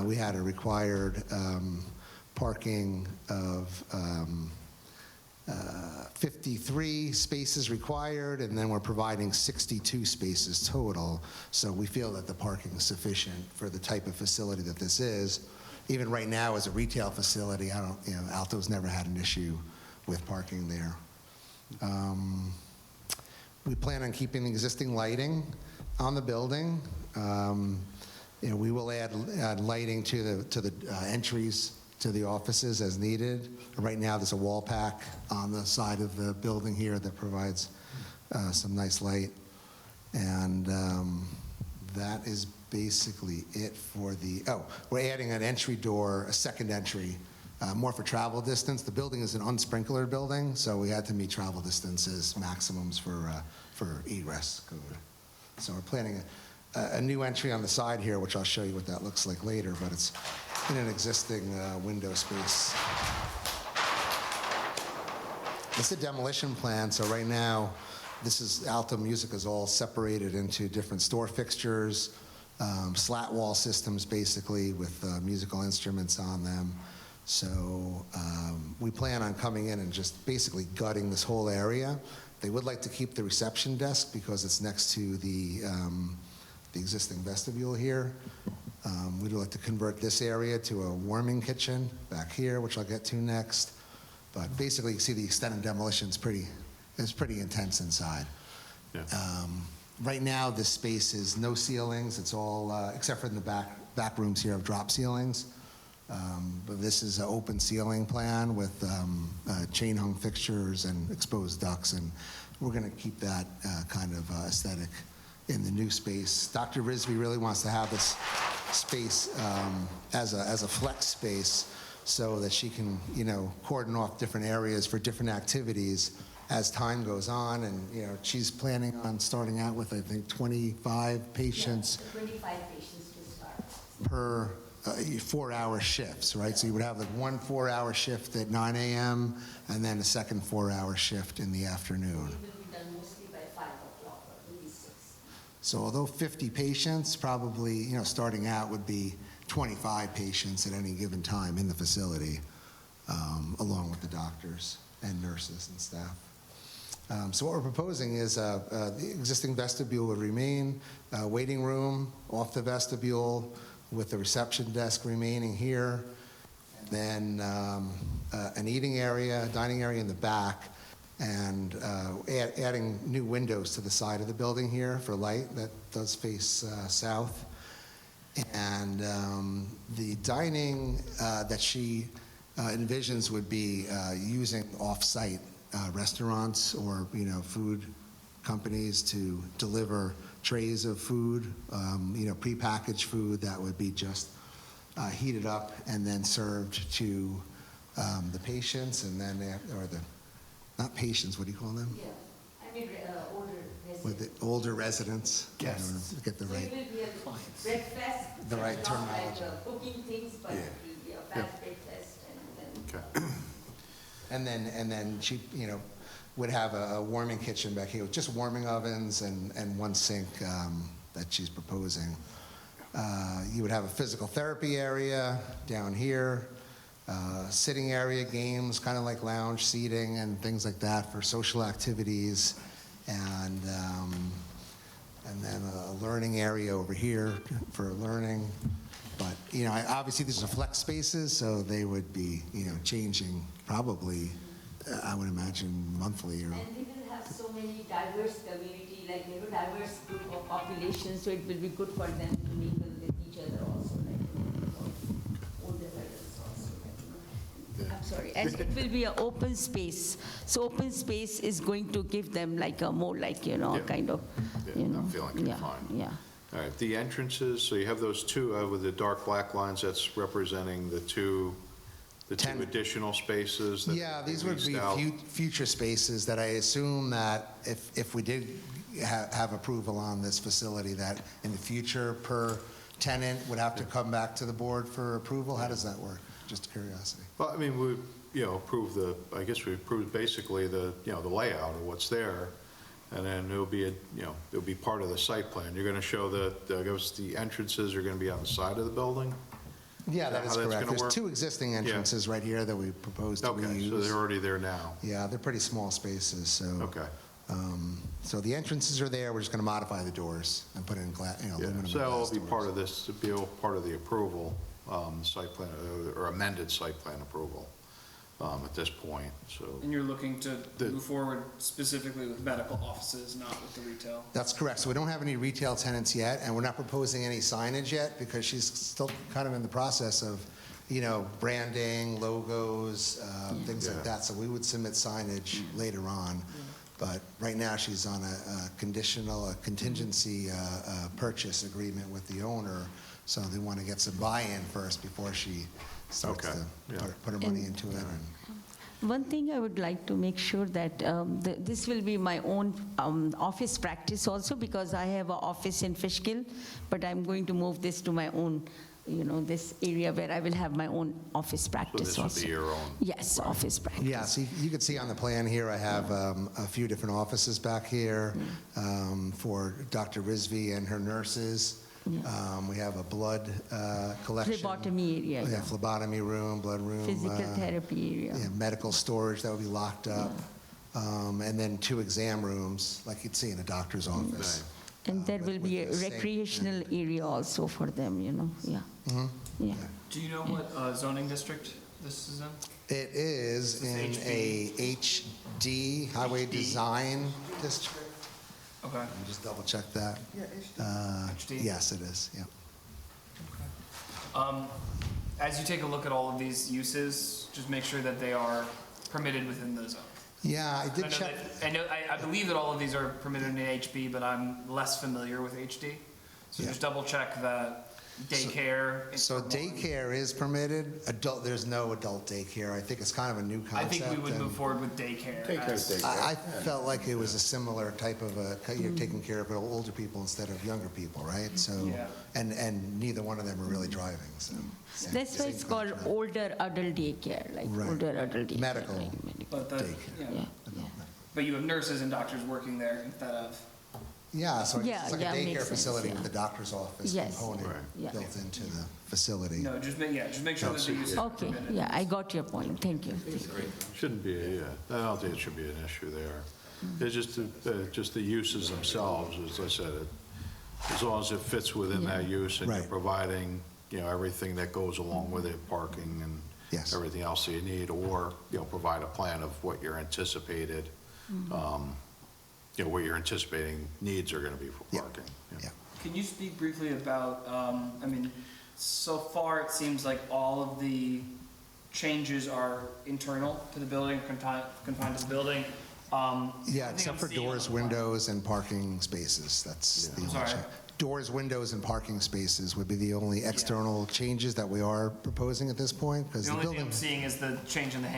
We had a required parking of 53 spaces required, and then we're providing 62 spaces total. So we feel that the parking is sufficient for the type of facility that this is. Even right now, as a retail facility, Alto's never had an issue with parking there. We plan on keeping the existing lighting on the building. We will add lighting to the entries to the offices as needed. Right now, there's a wall pack on the side of the building here that provides some nice light. And that is basically it for we're adding an entry door, a second entry, more for travel distance. The building is an unsprinklered building, so we had to meet travel distances maximums for egress code. So we're planning a new entry on the side here, which I'll show you what that looks like later, but it's in an existing window space. It's a demolition plan, so right now, Alto Music is all separated into different store fixtures, slat wall systems basically with musical instruments on them. So we plan on coming in and just basically gutting this whole area. They would like to keep the reception desk because it's next to the existing vestibule here. We'd like to convert this area to a warming kitchen back here, which I'll get to next. But basically, you see the extended demolition is pretty intense inside. Yeah. Right now, this space is no ceilings. It's all, except for in the back rooms here, have drop ceilings. But this is an open ceiling plan with chain hung fixtures and exposed ducts, and we're going to keep that kind of aesthetic in the new space. Dr. Rizvi really wants to have this space as a flex space so that she can, cordon off different areas for different activities as time goes on. And, she's planning on starting out with, I think, 25 patients. Yeah, 25 patients to start. Per 4-hour shifts, right? So you would have like one 4-hour shift at 9 a.m. and then a second 4-hour shift in the afternoon. It will be done mostly by 5 o'clock or maybe 6. So although 50 patients, probably, starting out would be 25 patients at any given time in the facility, along with the doctors and nurses and staff. So what we're proposing is the existing vestibule would remain, waiting room off the vestibule with the reception desk remaining here, then an eating area, dining area in the back, and adding new windows to the side of the building here for light that does face south. And the dining that she envisions would be using off-site restaurants or food companies to deliver trays of food, prepackaged food that would be just heated up and then served to the patients, and then not patients, what do you call them? Yeah, I mean older residents. With the older residents. Guests. Get the So right. it will be a breakfast. The right not terminology. like cooking things, but Yeah. it will be a fast breakfast and then. Okay. And then she, would have a warming kitchen back here with just warming ovens and one sink that she's proposing. You would have a physical therapy area down here, sitting area, games, kind of like lounge seating and things like that for social activities, and then a learning area over here for learning. But, obviously these are flex spaces, so they would be, changing probably, I would imagine, monthly or. And we will have so many diverse community, like diverse group of population, so it will be good for them to mingle with each other also, older adults also. I'm sorry, and it will be an open space. So open space is going to give them like a more like, you know, Yeah. kind of, Yeah, you know. not feeling yeah, confined. Yeah. All right, the entrances, so you have those two with the dark black lines, that's representing the two additional spaces that Yeah, these would be leased out. future spaces that I assume that if we did have approval on this facility, that in the future, per tenant would have to come back to the board for approval? How does that work? Just curiosity. Well, I mean, we, approve I guess we approved basically the layout of what's there, and then it'll be, it'll be part of the site plan. You're gonna show that, I guess the entrances are gonna be on the side of the building? Yeah, that is How that's correct. gonna There's work? two existing entrances right here that we propose to Okay, so reuse. they're already there now. Yeah, they're pretty small spaces, so. Okay. So the entrances are there, we're just gonna modify the doors and put in Yeah, aluminum so that'll glass be doors. part of this, to be all part of the approval, site plan, or amended site plan approval, at this point, so. And you're looking to The- move forward specifically with medical offices, not with the retail? That's correct. So we don't have any retail tenants yet, and we're not proposing any signage yet because she's still kind of in the process of, branding, logos, things like Yeah. that. So we would submit signage later on. But right now, she's on a contingency purchase agreement with the owner. So they want to get some buy-in first before she starts Okay, to yeah. put her money into it. One thing I would like to make sure that this will be my own office practice also, because I have an office in Fishkill, but I'm going to move this to my own, this area where I will have my own office So practice this would also. be your own. Yes, office practice. Yeah, so you can see on the plan here, I have a few different offices back here for Dr. Rizvi and her nurses. We have a blood collection. Phlebotomy area, Yeah, yeah. phlebotomy room, blood room. Physical therapy area. Yeah, medical storage that would be locked up. And then 2 exam rooms, like you'd see in a doctor's office. And there will be a with the same- recreational area also for them, yeah. Yeah. Do you know what zoning district this is in? It is This is in a HD, Highway Design District. Okay. Let me just double check that. Yeah, it's HD? Yes, it is, yeah. As you take a look at all of these uses, just make sure that they are permitted within the zone. Yeah, I I did know check. I believe that all of these are permitted in HB, but I'm less familiar with HD. So Yeah. just double check that daycare. is So for one. daycare is permitted, there's no adult daycare. I think it's kind of a new I concept. think we would and move forward with daycare. as- I felt like it was a similar type of you're taking care of older people instead of younger people, right? So, Yeah. and neither one of them are really driving, so. That's why it's called older adult daycare, like Right. older adult daycare. Medical. like medical. But the, Daycare. yeah. Yeah. But you have nurses and doctors working there instead of, Yeah, so Yeah, it's like a yeah, daycare makes sense, facility yeah. with the doctor's office Yes. component Right. Yeah. built into the facility. no, just make sure that the use is Okay, permitted. yeah, I got your point, thank you. Shouldn't be, I don't think it should be an issue there. It's just the uses themselves, as I said, as long as it fits within that use and you're Right. providing, everything that goes along with it, parking and Yes. everything else that you need, or, provide a plan of what your anticipated, what your anticipating needs are going to be for Yeah. parking. Yeah. Can you speak briefly about, so far it seems like all of the changes are internal to the building, confined to the building. Yeah, except for doors, windows, and parking spaces, that's the only Sorry? change. Doors, windows, and parking spaces would be the only external changes that we are proposing at this point, because The the only thing building... I'm seeing is the change in the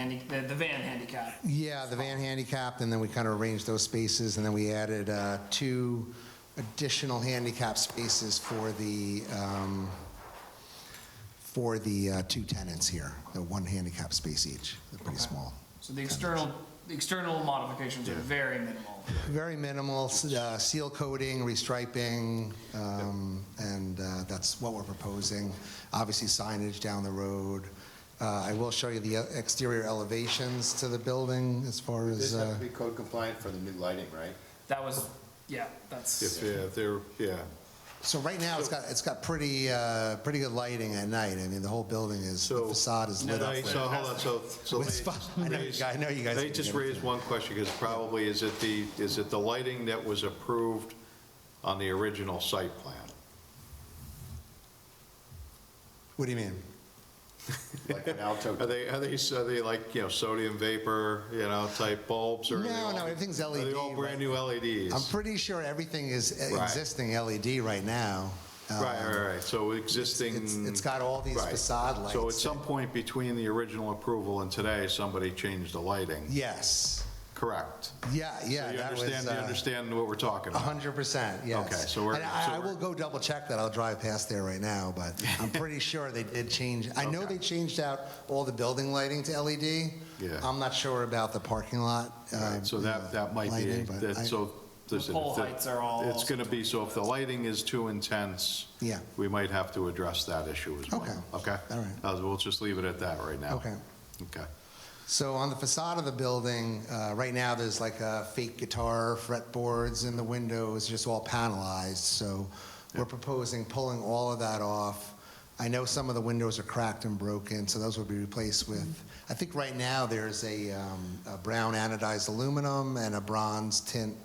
van handicap. Yeah, the van handicapped, and then we kind of arranged those spaces, and then we added 2 additional handicap spaces for the 2 tenants here, the 1 handicap space each. They're pretty Okay. small. So the external modifications are very minimal. Very minimal, seal coating, restriping, and that's what we're proposing. Obviously signage down the road. I will show you the exterior elevations to the building as far as... This has to be code compliant for the new lighting, right? That was, yeah, that's. If they're, So right now, it's got pretty good lighting at night. I mean, the whole building is, the facade is lit up. So hold on, so With let me I know you guys. Let me just raise one question, because probably, is it the lighting that was approved on the original site plan? What do you mean? Like an Alto. Are they like, sodium vapor, type bulbs? Or are they No, all- everything's Are they LED. all brand-new LEDs? I'm pretty sure everything is Right. existing LED right now. Right. So existing. It's got all these Right. facade lights. So at some point between the original approval and today, somebody changed the lighting? Yes. Correct. Yeah, So you that was... understand what we're talking about? 100%, yes. Okay, so we're- And so I we're- will go double check that, I'll drive past there right now, but I'm pretty sure they did change, I know Okay. they changed out all the building lighting to LED. Yeah. I'm not sure about the parking lot. Right, so that might be, lighting, but listen, pole if the- heights are all- It's going to be, so if the lighting is too intense, Yeah. we might have to address that issue as well. Okay. Okay? All right. We'll just leave it at that right now. Okay. Okay. So on the facade of the building, right now, there's like a fake guitar fretboards in the windows, just all panelized. So we're proposing pulling all of that off. I know some of the windows are cracked and broken, so those will be replaced with, I think right now there's a brown anodized aluminum and a bronze tint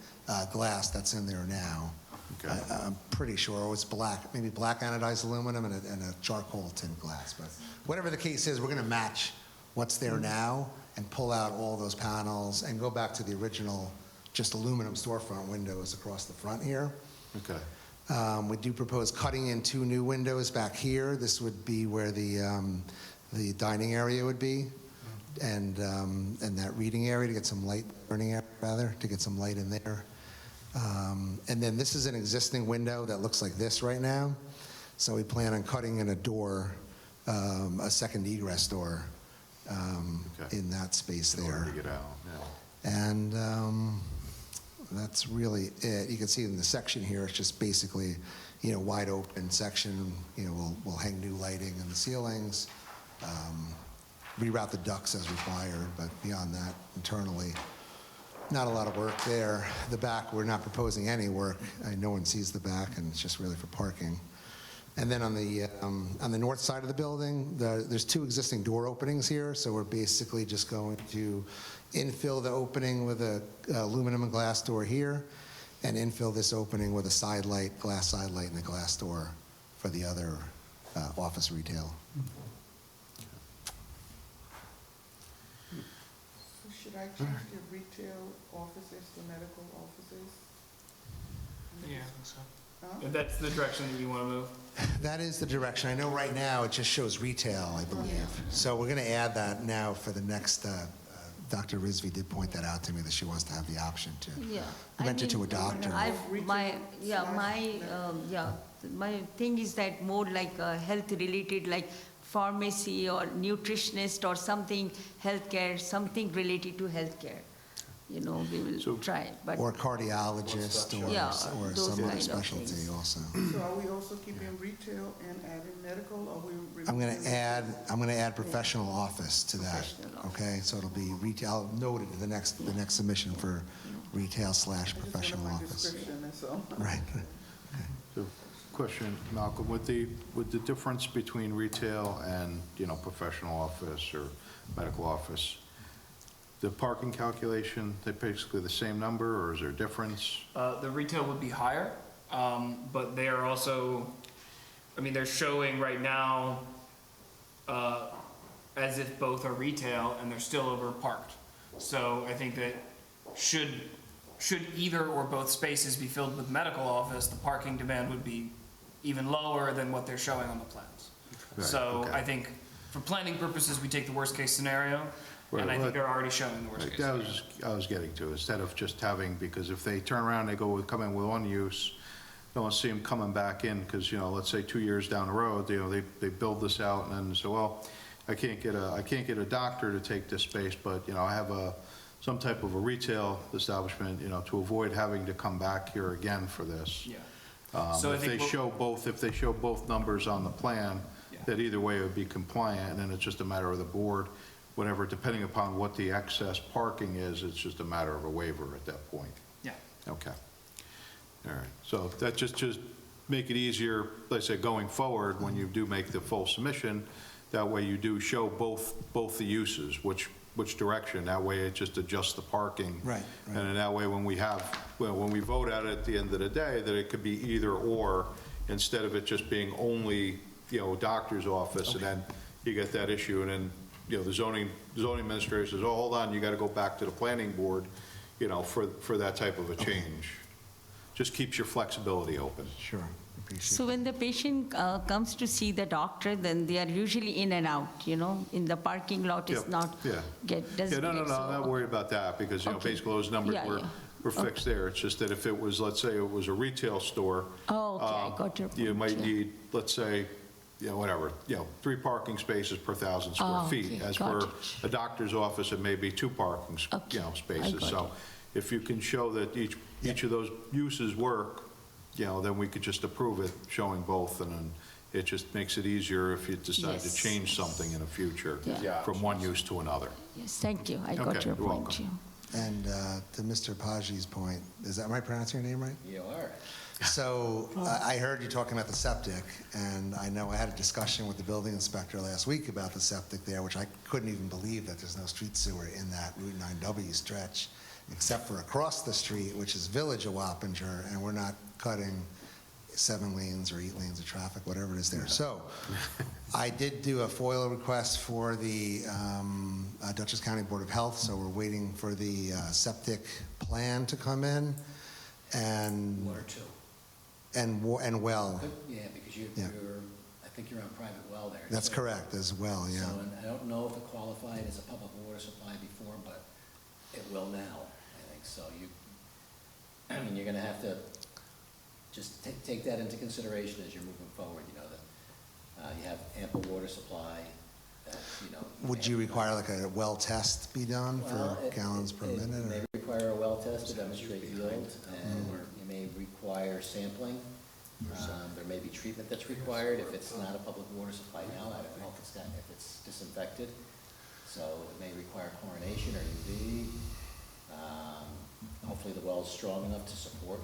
glass that's in there now. Okay. I'm pretty sure it's black, maybe black anodized aluminum and a charcoal tint glass. But whatever the case is, we're going to match what's there now and pull out all those panels and go back to the original just aluminum storefront windows across the front here. Okay. We do propose cutting in 2 new windows back here. This would be where the dining area would be, and that reading area to get some light, learning area rather, to get some light in there. And then this is an existing window that looks like this right now. So we plan on cutting in a door, a second egress door Okay. in that space In order there. to get out, yeah. And that's really it. You can see in the section here, it's just basically, wide open section. We'll hang new lighting in the ceilings, reroute the ducts as required, but beyond that, internally, not a lot of work there. The back, we're not proposing any work. No one sees the back, and it's just really for parking. And then on the north side of the building, there's 2 existing door openings here, so we're basically just going to infill the opening with a aluminum and glass door here, and infill this opening with a side light, glass side light, and a glass door for the other office retail. So should I change the retail offices to medical offices? Yeah, I think so. Huh? If that's the direction that you want to move. That is the direction. I know right now it just shows retail, I believe. So we're going to add that now for the next, Dr. Rizvi did point that out to me, that she wants to have the option to rent it to a doctor. My thing is that more like health related, like pharmacy or nutritionist or something, healthcare, something related to healthcare. We will try, but. Or cardiologist Yeah, or those some other kind of specialty things. also. So are we also keeping retail and adding medical, or we? I'm going to add professional office to that, Professional office. okay? So it'll be retail, noted in the next submission for retail / professional I just wanted my office. description, that's all. Right. So, question, Malcolm, with the difference between retail and, professional office or medical office, the parking calculation, they're basically the same number, or is there a difference? The retail would be higher, but they are also, they're showing right now as if both are retail and they're still over parked. So I think that should either or both spaces be filled with medical office, the parking demand would be even lower than what they're showing on the plans. Right, So okay. I think for planning purposes, we take the worst case scenario, and I think they're already showing the worst case That scenario. I was getting to, instead of just having, because if they turn around, come in with one use, don't want to see them coming back in, because, let's say 2 years down the road, they build this out, and then say, well, I can't get a doctor to take this space, but, I have some type of a retail establishment, to avoid having to come back here again for this. Yeah. So I If think they show both numbers on the plan, Yeah. that either way it would be compliant, and then it's just a matter of the board, whatever, depending upon what the excess parking is, it's just a matter of a waiver at that point. Yeah. Okay. All right. So that just make it easier, let's say, going forward, when you do make the full submission, that way you do show both the uses, which direction. That way it just adjusts the parking. Right. And then that way when we vote at it at the end of the day, that it could be either or, instead of it just being only, doctor's office, and then, you get that issue, and then, the zoning administrator says, oh, hold on, you got to go back to the planning board, for that type of a change. Just keeps your flexibility open. Sure, appreciate So when the patient comes to see the doctor, then they are usually in and out, in the parking lot is Yep, not, yeah. doesn't No, get so- I'm not worried about that, because, Okay. basically those numbers Yeah, were yeah. were fixed there. It's just that if it was, let's say it was a retail store. Oh, okay, I got your You point, might yeah. need, let's say, whatever, 3 parking spaces per 1,000 square Oh, feet. okay, As got for it. a doctor's office, it may be 2 parking, Okay, I spaces. got So if you can show that each of those uses work, then we could just approve it, showing both, and then it just makes it easier if you decide to Yes. change something in the future Yeah. from one use to another. Yes, thank you, I Okay, got your you're point, welcome. Jim. And to Mr. Paji's point, am I pronouncing your name right? You are. So I heard you talking about the septic, and I know I had a discussion with the building inspector last week about the septic there, which I couldn't even believe that there's no street sewer in that Route 9W stretch, except for across the street, which is Village of Wappinger, and we're not cutting 7 lanes or 8 lanes of traffic, whatever it is there. So I did do a FOIL request for the Dutchess County Board of Health, so we're waiting for the septic plan to come in, and One or two. and well. Yeah, because you're, Yeah. I think you're on private well there. That's too. correct as well, yeah. So, and I don't know if it qualified as a public water supply before, but it will now, I think. So you're gonna have to just take that into consideration as you're moving forward, that you have ample water supply, that, Would you require like a well test be done Well, for gallons per It minute? may or- require a well test to demonstrate yield, and you may require sampling. There may be treatment that's required if it's not a public water supply now. I don't know if it's disinfected. So it may require chlorination or UV. Hopefully the well's strong enough to support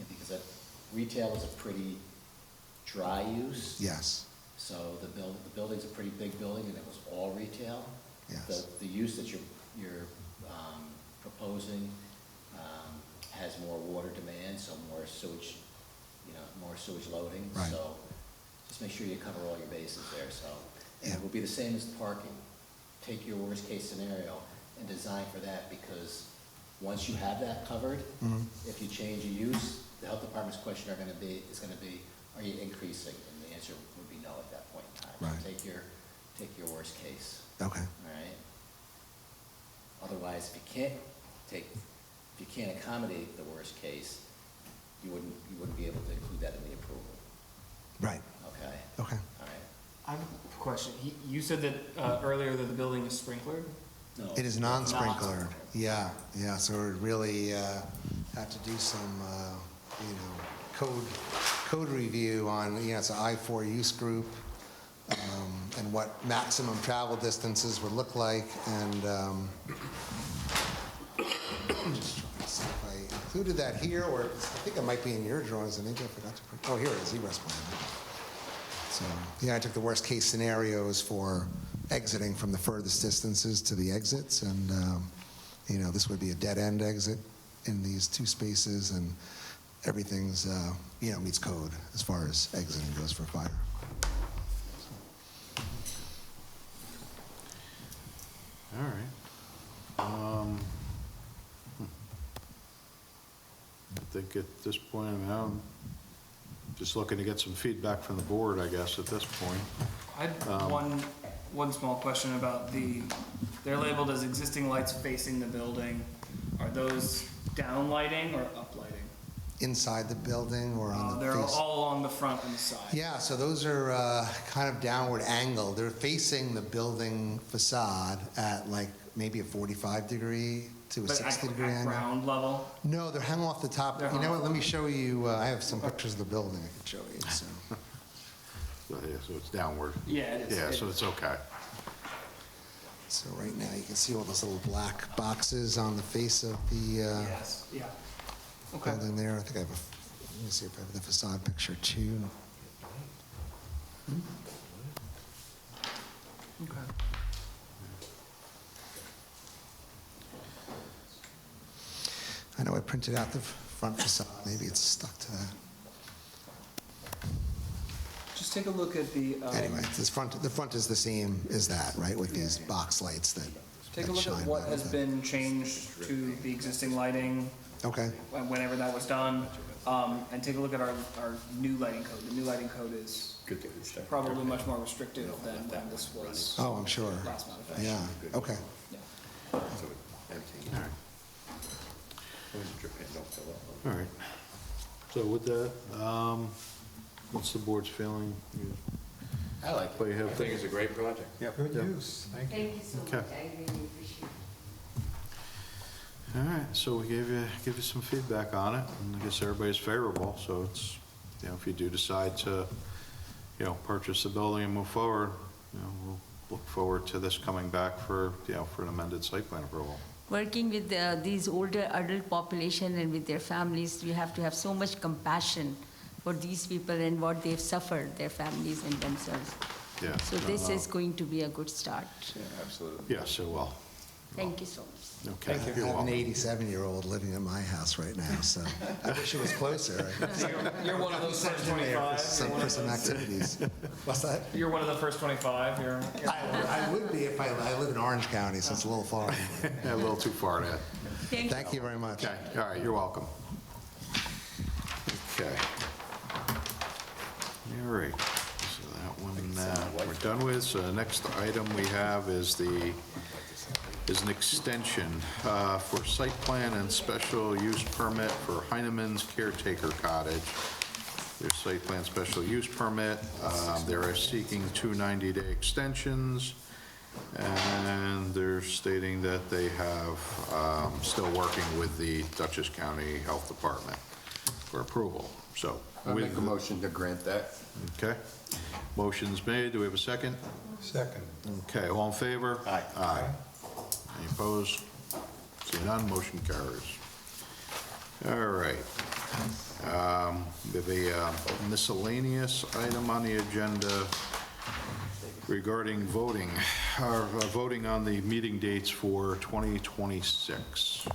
because that retail is a pretty dry use. Yes, So the building's a pretty big building, and it was all retail. yes. The use that you're proposing has more water demand, so more sewage, more sewage loading. Right. So just make sure you cover all your bases there, so. And Yeah. it will be the same as parking. Take your worst-case scenario and design for that, because once you have that covered, if you change a use, the health department's question is gonna be, are you increasing? And the answer would be no at that point in time. Right. So take your worst case, Okay, all right? Otherwise, if you can't accommodate the worst case, you wouldn't be able to include that in the approval, right, okay? okay. All right. I have a question. You said that earlier that the building is sprinklered? No. It is non-sprinklered, yeah, so we really have to do some, code review on, it's an I-4 use group, and what maximum travel distances would look like, and just trying to see if I included that here, or I think it might be in your drawings, I think I forgot to print, oh, here it is, egress plan. So, I took the worst-case scenarios for exiting from the furthest distances to the exits, and, this would be a dead-end exit in these 2 spaces, and everything's, meets code as far as exiting goes for fire. All right. I think at this point, I'm just looking to get some feedback from the board, I guess, at this point. I had one small question about they're labeled as existing lights facing the building. Are those down lighting or up lighting? Inside the building or on the They're face? all along the front and the side. Yeah, so those are kind of downward angled. They're facing the building facade at like maybe a 45 degree to a But 60 at degree angle. ground level? No, they're hung off the top. They're You know hung what, let me show you, I have some pictures of the building I can show you, so. So it's downward. Yeah, it is. Yeah, so it's okay. So right now, you can see all those little black boxes on the face of the Yes, yeah. Okay. building there. I think I have let me see if I have the facade picture too. Okay. I know I printed out the front facade, maybe it's stuck to that. Just take a look at the, Anyway, the front is the same as that, right, with these box lights that take a that look at shine what right has there. been changed to the existing lighting, Okay, whenever that was done, and take a look at our new lighting code. The new lighting code is probably much more restrictive than when this was oh, I'm sure. last modified. Yeah, okay. All right. So with that, what's the board's feeling? I like What do you have I think it's a great project. Good use, thank you. Thank you so much, Okay. I really appreciate it. All right, so we gave you some feedback on it, and I guess everybody's favorable, so it's, if you do decide to, purchase the building and move forward, we'll look forward to this coming back for an amended site plan approval. Working with these older adult population and with their families, we have to have so much compassion for these people and what they've suffered, their families and themselves. Yeah. So this is going to be a good start. Yes, it will. Thank you so much. Okay. I have an 87-year-old living in my house right now, so I wish it was closer. You're one of those first There 25. for some activities. What's that? You're one of the first 25. I would be if I live in Orange County, so it's a little far. A little too far to. Thank you very much. Okay, all right, you're welcome. Okay. All right, so that one we're done with. So the next item we have is an extension for site plan and special use permit for Heinemann's Caretaker Cottage. Their site plan special use permit, they're seeking 2 90-day extensions, and they're stating that they have, still working with the Dutchess County Health Department for approval, so. I make a motion to grant that. Okay. Motion's made, do we have a second? Second. Okay, all in favor? Aye. Aye. Any opposed? See none, motion carries. All right. We have a miscellaneous item on the agenda regarding voting, voting on the meeting dates for 2026.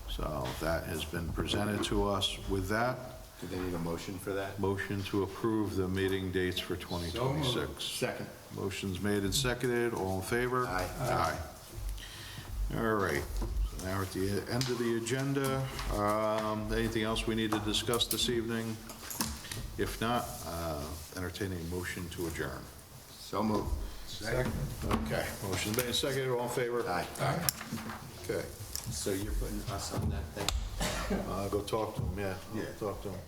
So that has been presented to us. With that, Do they need a motion for that? motion to approve the meeting dates for 2026. Second. Motion's made and seconded. All in favor? Aye. Aye. All right. So now we're at the end of the agenda. Anything else we need to discuss this evening? If not, entertaining a motion to adjourn. So moved. Second. Okay. Motion's made and seconded. All in favor? Aye. Okay. So you're putting us on that thing? Go talk to him, yeah. Yeah. Talk to him.